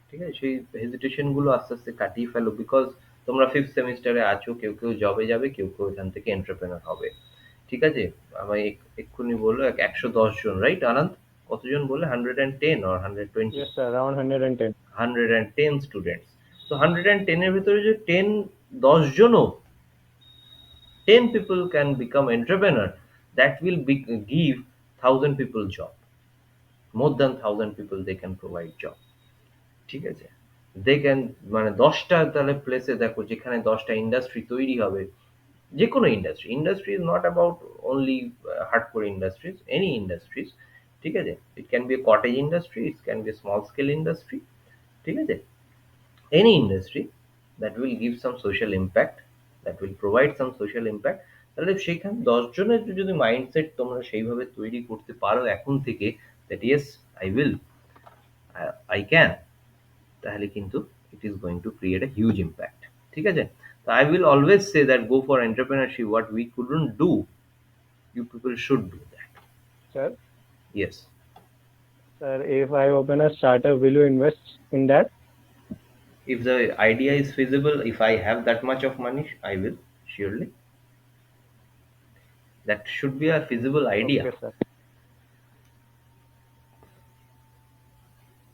ঠিক আছে, সেই হেজিটেশন গুলো আস্তে আস্তে কাটিয়ে ফেলো। বিকজ তোমরা ফিফথ সেমিস্টারে আছো, কেউ কেউ জবে যাবে, কেউ কেউ এখান থেকে এন্টারপ্রেনার হবে, ঠিক আছে? আমি এক্ষুনি বললো ১১০ জন, রাইট আনন্দ? কতজন বললে? 110 or 120? Yes, sir, around 110. 110 students. তো 110 এর ভিতরে যে 10 জনও 10 people can become entrepreneur, that will give 1,000 people job, more than 1,000 people they can provide job, ঠিক আছে? দে ক্যান, মানে ১০টা তাহলে প্লেসে দেখো যেখানে ১০টা ইন্ডাস্ট্রি তৈরি হবে, যে কোনো industry, industry is not about only hardcore industries, any industries, ঠিক আছে? It can B A cottage industry, it can B a small scale industry, ঠিক আছে? Any industry that will give some social impact, that will provide some social impact, তাহলে সেইখানে ১০ জনের যদি mindset তোমরা সেইভাবে তৈরি করতে পারো এখন থেকে, that yes I will, I can, তাহলে কিন্তু it is going to create a huge impact, ঠিক আছে? So I will always say that go for entrepreneurship, what we couldn't do, you people should do that. Sir, Yes. sir, if I open a startup, will you invest in that? If the idea is feasible, if I have that much of money, I will, surely. That should be a feasible idea. Okay, sir.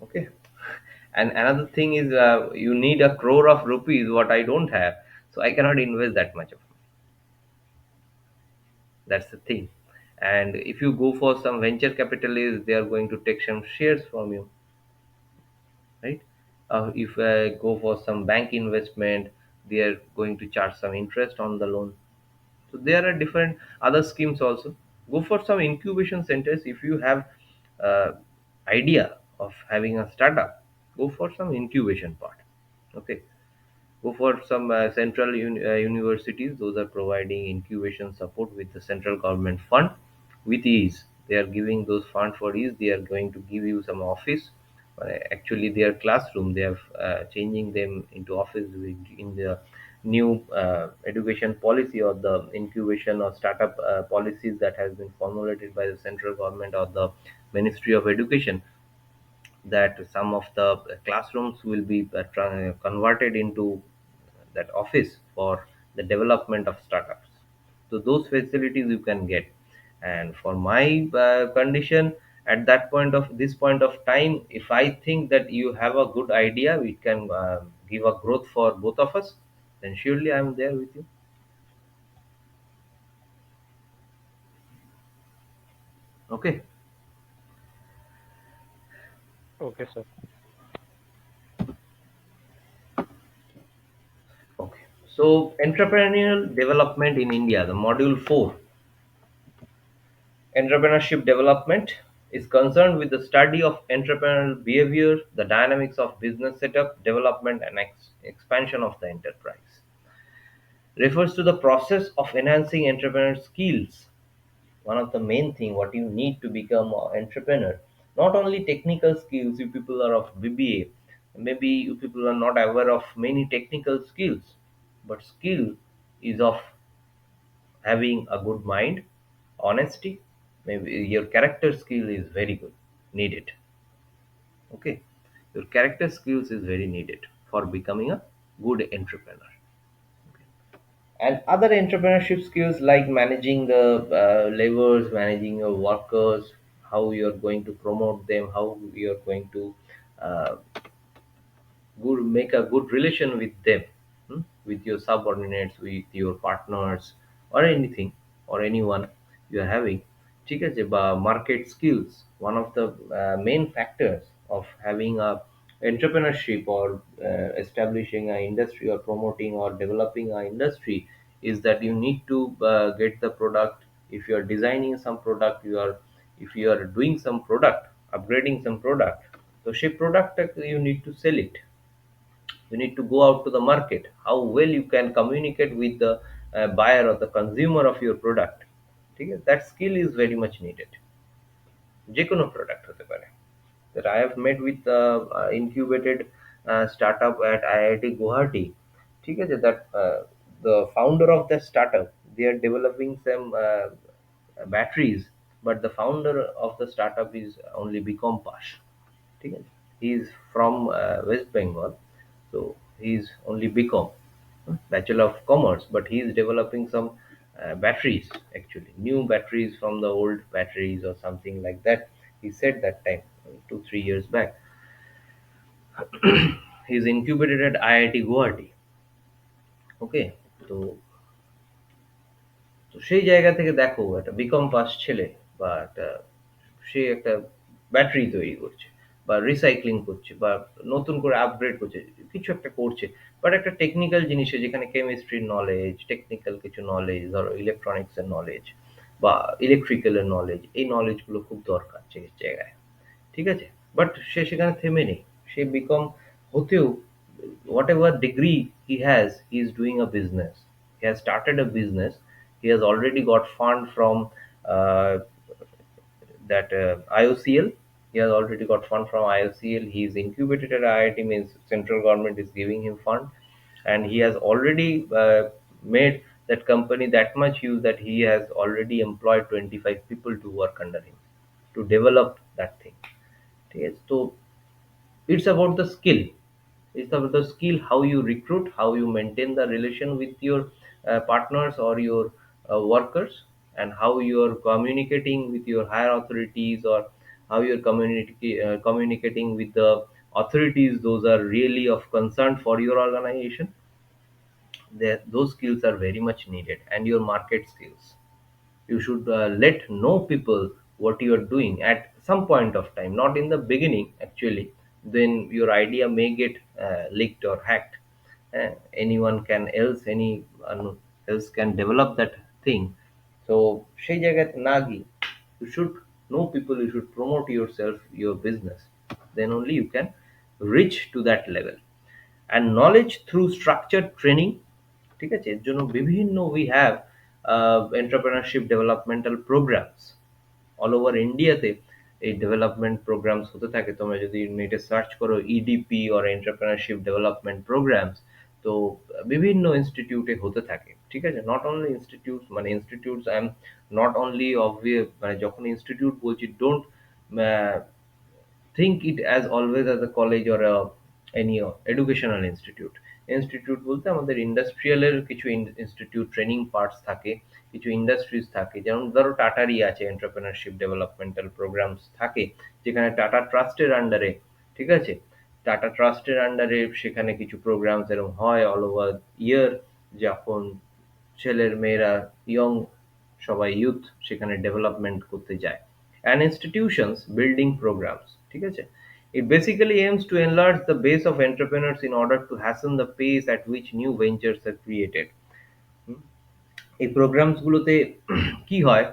Okay. And another thing is, you need a crore of rupees, what I don't have, so I cannot invest that much of money. That's the thing. And if you go for some venture capitalists, they are going to take some shares from you, right? If go for some bank investment, they are going to charge some interest on the loan. So there are different other schemes also. Go for some incubation centers. If you have uh, idea of having a startup, go for some incubation part. Okay, go for some central universities. Those are providing incubation support with the central government fund with ease. They are giving those fund for ease. They are going to give you some office. Actually, their classroom, they are changing them into office in the new education policy, or the incubation or startup policies that has been formulated by the central government or the Ministry of Education, that some of the classrooms will be converted into that office for the development of startups. So those facilities you can get. And for my condition, at that point of this point of time, if I think that you have a good idea, we can give a growth for both of us, then surely I'm there with you. Okay. Okay, sir. Okay. So entrepreneurial development in India, the module 4, entrepreneurship development, is concerned with the study of entrepreneurial behavior, the dynamics of business setup, development, and expansion of the enterprise. Refers to the process of enhancing entrepreneur skills. One of the main thing what you need to become an entrepreneur, not only technical skills. You people are of BBA, maybe you people are not aware of many technical skills, but skill is of having a good mind, honesty, maybe your character skill is very good, needed. Okay, your character skills is very needed for becoming a good entrepreneur. And other entrepreneurship skills like managing the laborers, managing your workers, how you're going to promote them, how you're going to uh, good make a good relation with them, with your subordinates, with your partners, or anything, or anyone you are having. ঠিক আছে, বা market skills, one of the main factors of having a entrepreneurship or establishing an industry or promoting or developing an industry is that you need to get the product. If you are designing some product, if you are doing some product, upgrading some product, so সেই product you need to sell it. You need to go out to the market, how well you can communicate with the buyer or the consumer of your product. ঠিক আছে, that skill is very much needed. যে কোনো product হতে পারে। That I have met with incubated startup at IIT Guwahati. ঠিক আছে, that the founder of the startup, they are developing some batteries, but the founder of the startup is only BCom pass. ঠিক আছে, he is from West Bengal, so he is only BCom, Bachelor of Commerce, but he is developing some batteries, actually new batteries from the old batteries or something like that. He said that time 2 3 years back. He is incubated at IIT Guwahati. Okay, তো তো সেই জায়গা থেকে দেখো একটা BCom pass ছেলে বা একটা, সে একটা ব্যাটারি তৈরি করছে বা রিসাইক্লিং করছে বা নতুন করে আপগ্রেড করছে, কিছু একটা করছে, বাট একটা টেকনিক্যাল জিনিসে যেখানে কেমিস্ট্রির নলেজ, টেকনিক্যাল কিছু নলেজ, ধরো ইলেকট্রনিক্সের নলেজ বা ইলেকট্রিক্যালের নলেজ, এই নলেজগুলো খুব দরকার যে জায়গায়। ঠিক আছে, বাট সে সেখানে থেমে নেই। সে বিকম হতেও, what ever degree he is doing a business, he has started a business, he has already got fund from uh, that IOCL. He has already got fund from IOCL. He is incubated at IIT, means central government is giving him fund, and he has already made that company that much huge that he has already employed 25 people to work under him to develop that thing. Yes, so it's about the skill. It's about the skill, how you recruit, how you maintain the relation with your partners or your workers, and how you are communicating with your higher authorities, or how you're communicating with the authorities. Those are really of concern for your organization. Those skills are very much needed, and your market skills. You should let know people what you are doing at some point of time, not in the beginning actually. Then your idea may get leaked or hacked. Anyone can else can develop that thing. So সেই জায়গাতে না গিয়ে, you should know people, you should promote yourself, your business, then only you can reach to that level. And knowledge through structured training, ঠিক আছে, এর জন্য বিভিন্ন we have entrepreneurship developmental programs all over ইন্ডিয়াতে। এই ডেভেলপমেন্ট প্রোগ্রামস হতে থাকে, তোমরা যদি নেটে সার্চ করো EDP or entrepreneurship development programs, তো বিভিন্ন ইনস্টিটিউটে হতে থাকে। ঠিক আছে, নট অনলি ইনস্টিটিউট, মানে institutes I am not only obvious, মানে যখন ইনস্টিটিউট বলছি, don't think it as always as a college or any educational institute. Institute বলতে আমাদের ইন্ডাস্ট্রিয়ালের কিছু ইনস্টিটিউট ট্রেনিং পার্টস থাকে, কিছু ইন্ডাস্ট্রিজ থাকে, যেমন ধরো টাটারই আছে এন্টারপ্রেনারশিপ ডেভেলপমেন্টাল প্রোগ্রামস থাকে, যেখানে টাটা ট্রাস্টের আন্ডারে, ঠিক আছে, টাটা ট্রাস্টের আন্ডারে সেখানে কিছু প্রোগ্রামস এরকম হয় অল ওভার ইয়ার, যখন ছেলের মেয়েরা ইয়ং সবাই ইউথ সেখানে ডেভেলপমেন্ট করতে যায়। অ্যান্ড ইনস্টিটিউশনস বিল্ডিং প্রোগ্রামস, ঠিক আছে। It basically aims to enlarge the base of entrepreneurs in order to hasten the pace at which new ventures are created. হুম, এই প্রোগ্রামস গুলোতে কি হয়,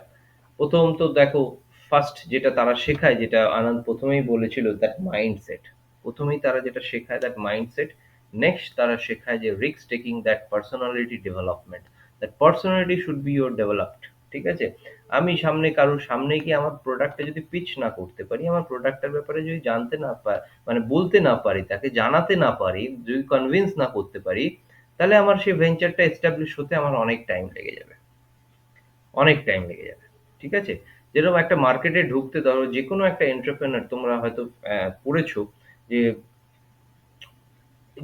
প্রথম তো দেখো, ফার্স্ট যেটা তারা শেখায়, যেটা আনন্দ প্রথমেই বলেছিল, দ্যাট মাইন্ডসেট। প্রথমেই তারা যেটা শেখায় দ্যাট মাইন্ডসেট। নেক্সট তারা শেখায় যে risk taking, that personality development, that personality should be your developed, ঠিক আছে। আমি সামনে কারোর সামনে গিয়ে আমার প্রোডাক্টটা যদি পিচ না করতে পারি, আমার প্রোডাক্টের ব্যাপারে যদি জানতে না পারি, মানে বলতে না পারি, তাকে জানাতে না পারি, যদি কনভিন্স না করতে পারি, তাহলে আমার সেই ভেঞ্চারটা এস্টাবলিশ হতে আমার অনেক টাইম লেগে যাবে, অনেক টাইম লেগে যাবে, ঠিক আছে। যেরকম একটা মার্কেটে ঢুকতে, ধরো যে কোনো একটা এন্টারপ্রেনার, তোমরা হয়তো পড়েছো যে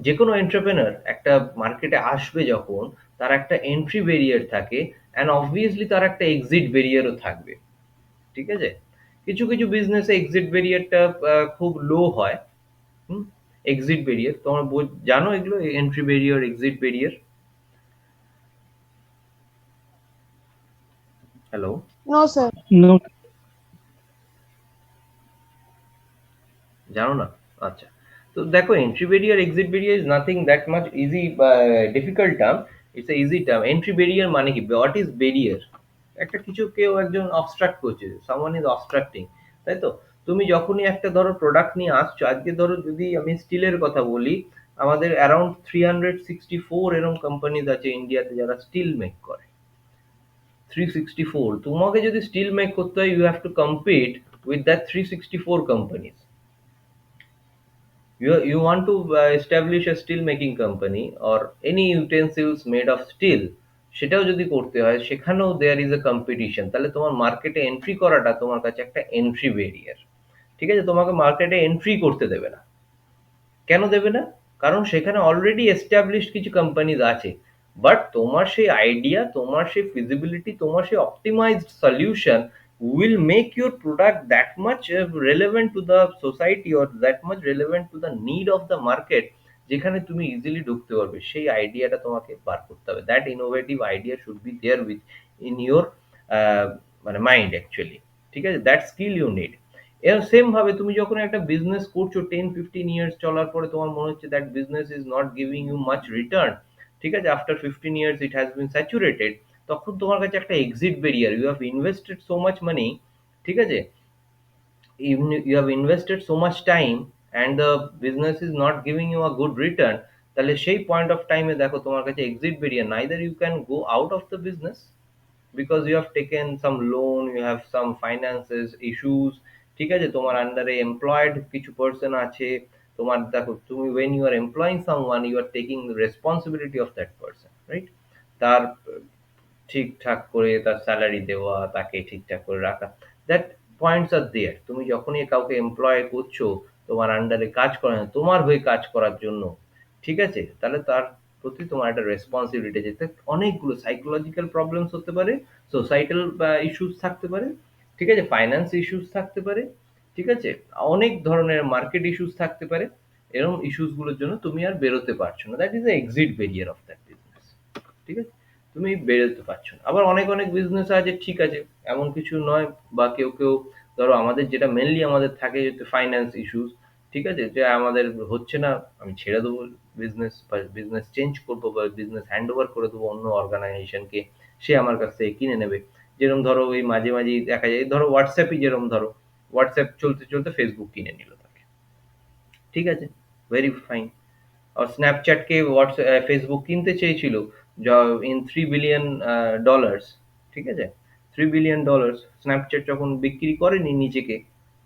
যে কোনো এন্টারপ্রেনার একটা মার্কেটে আসবে যখন, তার একটা এন্ট্রি ব্যারিয়ার থাকে, অ্যান্ড অবভিয়াসলি তার একটা এক্সিট ব্যারিয়ারও থাকবে, ঠিক আছে। কিছু কিছু বিজনেসে এক্সিট ব্যারিয়ারটা খুব লো হয়। হুম, এক্সিট ব্যারিয়ার তোমরা জানো এগুলো, entry barrier, exit barrier? Hello, no sir. No. জানো না? আচ্ছা। তো দেখো, entry barrier, exit barrier is nothing that much easy, difficult term, it's a easy term. Entry barrier মানে কি, হোয়াট ইজ ব্যারিয়ার? একটা কিছু কেউ একজন অবস্ট্রাক্ট করছে, সামওয়ান ইজ অবস্ট্রাক্টিং, তাই তো। তুমি যখনই একটা ধরো প্রোডাক্ট নিয়ে আসছো, আজকে ধরো যদি আমি স্টিলের কথা বলি, আমাদের অ্যারাউন্ড 364 এরকম কোম্পানিজ আছে ইন্ডিয়াতে যারা স্টিল মেক করে। 364, তোমাকে যদি স্টিল মেক করতে হয়, you have to compete with that 364 companies. You want to establish a steel making company or any utensils made of steel, সেটাও যদি করতে হয়, সেখানেও দেয়ার ইজ এ কম্পিটিশন। তাহলে তোমার মার্কেটে এন্ট্রি করাটা তোমার কাছে একটা এন্ট্রি ব্যারিয়ার, ঠিক আছে। তোমাকে মার্কেটে এন্ট্রি করতে দেবে না। কেন দেবে না? কারণ সেখানে অলরেডি এস্টাবলিশড কিছু কোম্পানিজ আছে। বাট তোমার সেই আইডিয়া, তোমার সেই ফিজিবিলিটি, তোমার সেই optimised solution will make your product that much relevant to the society or that much relevant to the need of the market, যেখানে তুমি ইজিলি ঢুকতে পারবে। সেই আইডিয়াটা তোমাকে বার করতে হবে। That innovative idea should be there within your মানে মাইন্ড অ্যাকচুয়ালি, ঠিক আছে। That skill you need. এর সেম ভাবে তুমি যখন একটা বিজনেস করছো 10-15 ইয়ার্স চলার পরে তোমার মনে হচ্ছে that business is not giving you much return, ঠিক আছে, after 15 years it has been saturated, তখন তোমার কাছে একটা exit barrier, you have invested so much money, ঠিক আছে, you have invested so much time and the business is not giving you a good return, তাহলে সেই পয়েন্ট অফ টাইমে দেখো তোমার কাছে exit barrier, neither you can go out of the business because you have taken some loan, you have some finances issues, ঠিক আছে, তোমার আন্ডারে এমপ্লয়েড কিছু পার্সন আছে, তোমার দেখো, তুমি when you are employing someone, you are taking responsibility of that person, right. তার ঠিকঠাক করে তার স্যালারি দেওয়া, তাকে ঠিকঠাক করে রাখা, দ্যাট পয়েন্টস আর দেয়ার। তুমি যখনই কাউকে এমপ্লয় করছো, তোমার আন্ডারে কাজ করে না, তোমার হয়ে কাজ করার জন্য, ঠিক আছে, তাহলে তার প্রতি তোমার একটা রেসপন্সিবিলিটি আছে। তা অনেকগুলো সাইকোলজিক্যাল প্রবলেমস হতে পারে, সোসাইটাল ইস্যুস থাকতে পারে, ঠিক আছে, ফাইন্যান্স ইস্যুস থাকতে পারে, ঠিক আছে, অনেক ধরনের মার্কেট ইস্যুস থাকতে পারে। এরকম ইস্যুস গুলোর জন্য তুমি আর বেরোতে পারছো না, that is the exit barrier of that business, ঠিক আছে। তুমি বেরোতে পারছো না। আবার অনেক অনেক বিজনেস আছে, ঠিক আছে, এমন কিছু নয়, বা কেউ কেউ, ধরো আমাদের যেটা মেনলি আমাদের থাকে ফাইন্যান্স ইস্যুস, ঠিক আছে, যে আমাদের হচ্ছে না, আমি ছেড়ে দেবো বিজনেস, বা বিজনেস চেঞ্জ করবো, বা বিজনেস হ্যান্ড ওভার করে দেবো অন্য অর্গানাইজেশনকে, সে আমার কাছ থেকে কিনে নেবে। যেরকম ধরো ওই মাঝে মাঝেই দেখা যায়, ধরো হোয়াটসঅ্যাপই, যেরকম ধরো হোয়াটসঅ্যাপ চলতে চলতে ফেসবুক কিনে নিল তাকে, ঠিক আছে, ভেরি ফাইন। আর স্ন্যাপচ্যাটকে ফেসবুক কিনতে চেয়েছিল ইন $3 billion, ঠিক আছে, $3 billion। স্ন্যাপচ্যাট যখন বিক্রি করেনি নিজেকে,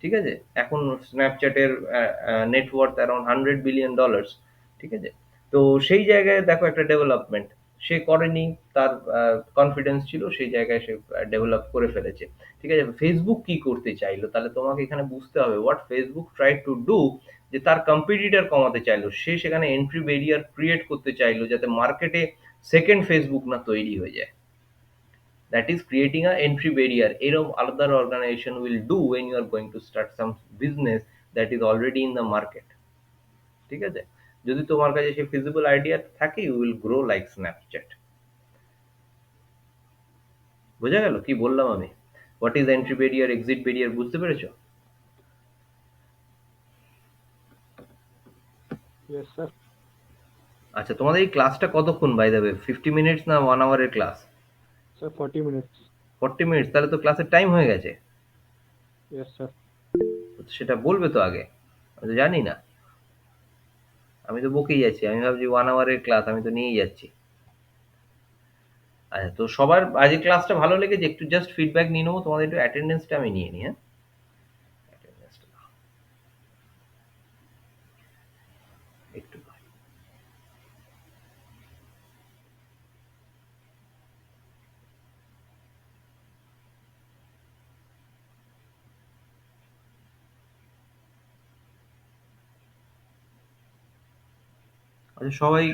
ঠিক আছে, এখন স্ন্যাপচ্যাটের নেটওয়ার্থ অ্যারাউন্ড $100 billion, ঠিক আছে। তো সেই জায়গায় দেখো একটা ডেভেলপমেন্ট সে করেনি, তার কনফিডেন্স ছিল, সেই জায়গায় সে ডেভেলপ করে ফেলেছে, ঠিক আছে। ফেসবুক কি করতে চাইলো, তাহলে তোমাকে এখানে বুঝতে হবে what Facebook try to do যে তার কম্পিটিটর কমাতে চাইলো, সে সেখানে এন্ট্রি ব্যারিয়ার ক্রিয়েট করতে চাইলো যাতে মার্কেটে সেকেন্ড ফেসবুক না তৈরি হয়ে যায়। That is creating a entry barrier. এরকম আলাদার organization will do when you are going to start some business that is already in the market. ঠিক আছে? যদি তোমার কাছে সেই ফিজিবল আইডিয়া থাকে, you will grow like Snapchat. বোঝা গেল কি বললাম আমি? What is entry barrier, exit barrier, বুঝতে পেরেছো? Yes, sir. আচ্ছা, তোমাদের এই ক্লাসটা কতক্ষণ বাই দ্য ওয়ে? 50 মিনিটস না 1 আওয়ারের ক্লাস? Sir, 40 minutes. 40 মিনিটস? তাহলে তো ক্লাসের টাইম হয়ে গেছে। Yes, sir. তো সেটা বলবে তো আগে। আমি তো জানি না। আমি তো বকেই যাচ্ছি। আমি ভাবছি 1 আওয়ারের ক্লাস, আমি তো নিয়েই যাচ্ছি। আচ্ছা, তো সবার আজকের ক্লাসটা ভালো লেগেছে? একটু জাস্ট ফিডব্যাক নিয়ে নেবো। তোমাদের একটু অ্যাটেন্ডেন্সটা আমি নিয়ে নিই, হ্যাঁ? অ্যাটেন্ডেন্সটা দাও। একটু দাও। আচ্ছা, সবাই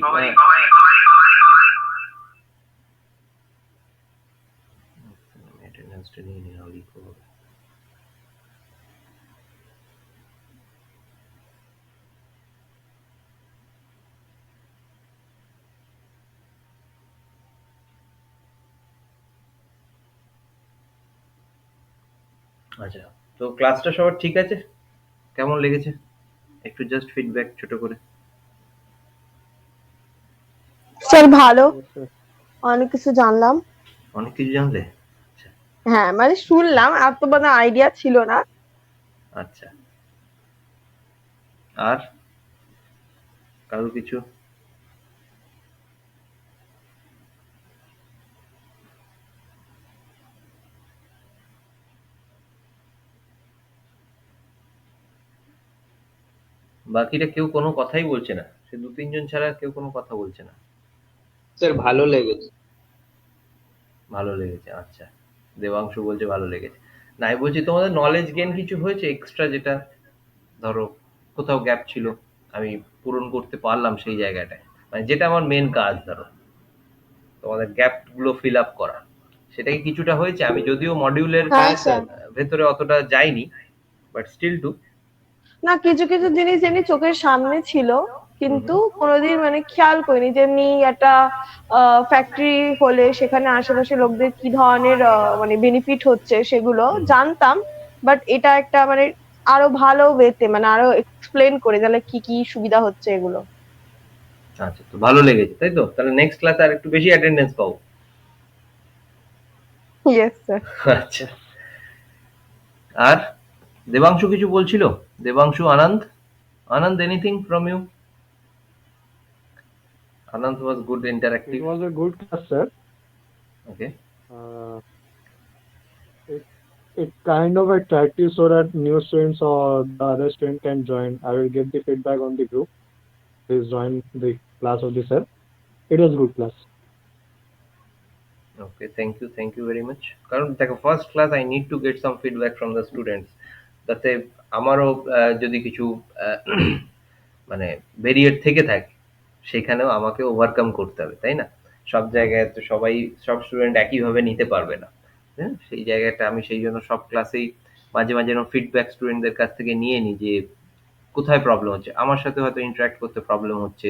অ্যাটেন্ডেন্সটা নিয়ে নিই, নাহলে কি করবো? আচ্ছা, তো ক্লাসটা সবার ঠিক আছে? কেমন লেগেছে? একটু জাস্ট ফিডব্যাক ছোট করে। স্যার ভালো, Yes, sir. অনেক কিছু জানলাম। অনেক কিছু জানলে? আচ্ছা। হ্যাঁ মানে শুনলাম, এত মানে আইডিয়া ছিল না। আচ্ছা, আর কারোর কিছু? বাকিরা কেউ কোনো কথাই বলছে না। সে 2-3 জন ছাড়া কেউ কোনো কথা বলছে না। স্যার ভালো লেগেছে। ভালো লেগেছে, আচ্ছা। দেবাংশু বলছে ভালো লেগেছে। না, আমি বলছি তোমাদের নলেজ গেইন কিছু হয়েছে এক্সট্রা, যেটা ধরো কোথাও গ্যাপ ছিল, আমি পূরণ করতে পারলাম সেই জায়গাটায়। মানে যেটা আমার মেন কাজ, ধরো তোমাদের গ্যাপ গুলো ফিল আপ করা, সেটা কি কিছুটা হয়েছে? আমি যদিও মডিউলের হ্যাঁ হ্যাঁ স্যার। স্যার। ভেতরে অতটা যাইনি, বাট স্টিল টু। না কিছু কিছু জিনিস যেমনি চোখের সামনে ছিল, কিন্তু কোনোদিন মানে খেয়াল করিনি। যেমনি একটা ফ্যাক্টরি হলে সেখানে আশেপাশে লোকদের কি ধরনের মানে বেনিফিট হচ্ছে সেগুলো জানতাম, বাট এটা একটা মানে আরো ভালো ওয়েতে মানে আরো এক্সপ্লেন করে তাহলে কি কি সুবিধা হচ্ছে এগুলো। আচ্ছা, তো ভালো লেগেছে তাই তো? তাহলে নেক্সট ক্লাসে আর একটু বেশি অ্যাটেন্ডেন্স পাবো। Yes sir. আচ্ছা, আর দেবাংশু কিছু বলছিল? Debanshu, Anand, Anand, anything from you? Anand was good It interactive. was a good class, sir. Okay. Uh, it kind of attractive so that new students or the other student can join. I will give the feedback on the group. Please join the class of the sir. It was good class. Okay, thank you very much. কারণ দেখো, first class I need to get some feedback from the students, যাতে আমারও যদি কিছু মানে barrier থেকে থাকে, সেখানেও আমাকে ওভারকাম করতে হবে, তাই না? সব জায়গায় তো সব স্টুডেন্ট একইভাবে নিতে পারবে না। হ্যাঁ, সেই জায়গাটা আমি সেই জন্য সব ক্লাসেই মাঝে মাঝে এরকম ফিডব্যাক স্টুডেন্টদের কাছ থেকে নিয়ে নিই, যে কোথায় প্রবলেম হচ্ছে। আমার সাথে হয়তো ইন্টারাক্ট করতে প্রবলেম হচ্ছে,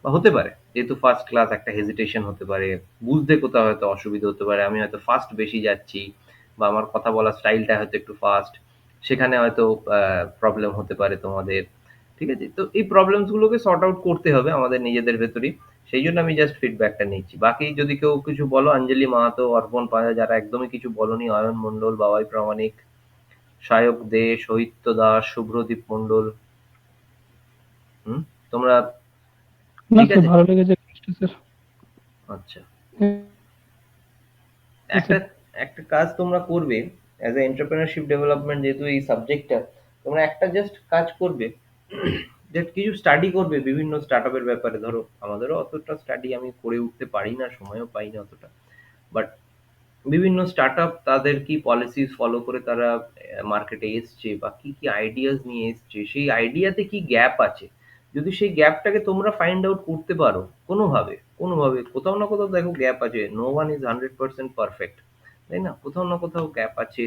বা হতে পারে যেহেতু ফার্স্ট ক্লাস একটা হেজিটেশন হতে পারে, বুঝতে কোথাও হয়তো অসুবিধা হতে পারে, আমি হয়তো ফাস্ট বেশি যাচ্ছি, বা আমার কথা বলার স্টাইলটা হয়তো একটু ফাস্ট, সেখানে হয়তো প্রবলেম হতে পারে তোমাদের। ঠিক আছে? তো এই প্রবলেমস গুলোকে সর্ট আউট করতে হবে আমাদের নিজেদের ভেতরেই। সেই জন্য আমি জাস্ট ফিডব্যাকটা নিচ্ছি। বাকি যদি কেউ কিছু বলো, অঞ্জলি মাহাতো, অর্পণ পাঁজা, যারা একদমই কিছু বলনি, অয়ন মণ্ডল, বাবাই প্রামাণিক, সায়ক দে, সহিত্য দাস, শুভ্রদীপ মণ্ডল, হুম, তোমরা না ঠিক স্যার, আছে? ভালো লেগেছে ক্লাসটা স্যার। আচ্ছা, হ্যাঁ একটা স্যার। একটা কাজ তোমরা করবে অ্যাজ এ এন্টারপ্রেনারশিপ ডেভেলপমেন্ট, যেহেতু এই সাবজেক্টটা, তোমরা একটা জাস্ট কাজ করবে, যে কিছু স্টাডি করবে বিভিন্ন স্টার্টআপের ব্যাপারে। ধরো আমাদেরও অতটা স্টাডি আমি করে উঠতে পারি না, সময়ও পাই না অতটা, বাট বিভিন্ন স্টার্টআপ তাদের কি পলিসিস ফলো করে তারা মার্কেটে এসছে বা কি কি আইডিয়াস নিয়ে এসছে, সেই আইডিয়াতে কি গ্যাপ আছে, যদি সেই গ্যাপটাকে তোমরা ফাইন্ড আউট করতে পারো কোনোভাবে কোনোভাবে, কোথাও না কোথাও দেখো গ্যাপ আছে, নো ওয়ান ইজ 100% পারফেক্ট, তাই না, কোথাও না কোথাও গ্যাপ আছে,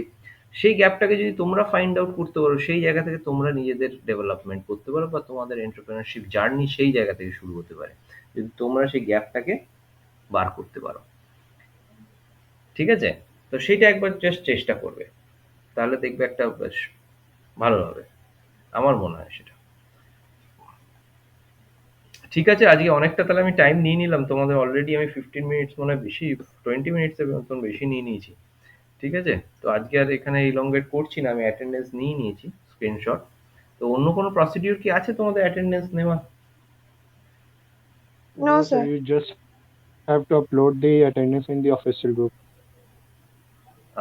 সেই গ্যাপটাকে যদি তোমরা ফাইন্ড আউট করতে পারো, সেই জায়গা থেকে তোমরা নিজেদের ডেভেলপমেন্ট করতে পারো বা তোমাদের এন্টারপ্রেনারশিপ জার্নি সেই জায়গা থেকে শুরু হতে পারে, যদি তোমরা সেই গ্যাপটাকে বার করতে পারো। ঠিক আছে, তো সেইটা একবার জাস্ট চেষ্টা করবে, তাহলে দেখবে একটা বেশ ভালো হবে, আমার মনে হয় সেটা। ঠিক আছে, আজকে অনেকটা তাহলে আমি টাইম নিয়ে নিলাম তোমাদের, অলরেডি আমি 15 মিনিটস মনে হয় বেশি, 20 মিনিটস এর মতন বেশি নিয়ে নিয়েছি। ঠিক আছে, তো আজকে আর এখানে ইলংগেট করছি না, আমি অ্যাটেন্ডেন্স নিয়ে নিয়েছি স্ক্রিনশট। তো অন্য কোনো প্রসিডিউর কি আছে তোমাদের অ্যাটেন্ডেন্স নেওয়া? No, No, sir, sir. you just have to upload the attendance in the official group.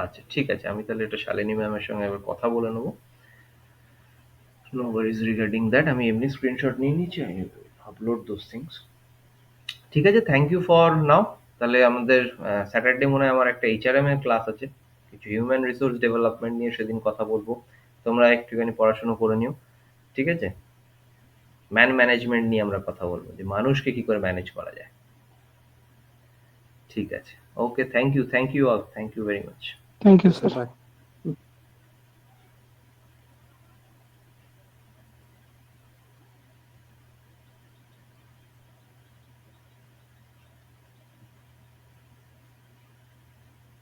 আচ্ছা ঠিক আছে, আমি তাহলে এটা শালিনী ম্যামের সঙ্গে এবার কথা বলে নেবো। নো ওয়ারিজ রিগার্ডিং দ্যাট, আমি এমনি স্ক্রিনশট নিয়ে নিচ্ছি, আমি আপলোড দোজ থিংস। ঠিক আছে, থ্যাংক ইউ ফর নাও। তাহলে আমাদের স্যাটারডে মনে হয় আমার একটা এইচআরএম এর ক্লাস আছে, কিছু হিউম্যান রিসোর্স ডেভেলপমেন্ট নিয়ে সেদিন কথা বলবো, তোমরা একটুখানি পড়াশোনা করে নিও। ঠিক আছে, ম্যানেজমেন্ট নিয়ে আমরা কথা বলবো, যে মানুষকে কি করে ম্যানেজ করা যায়। ঠিক আছে, okay, thank you all, thank you very much. Thank you Okay, sir. bye.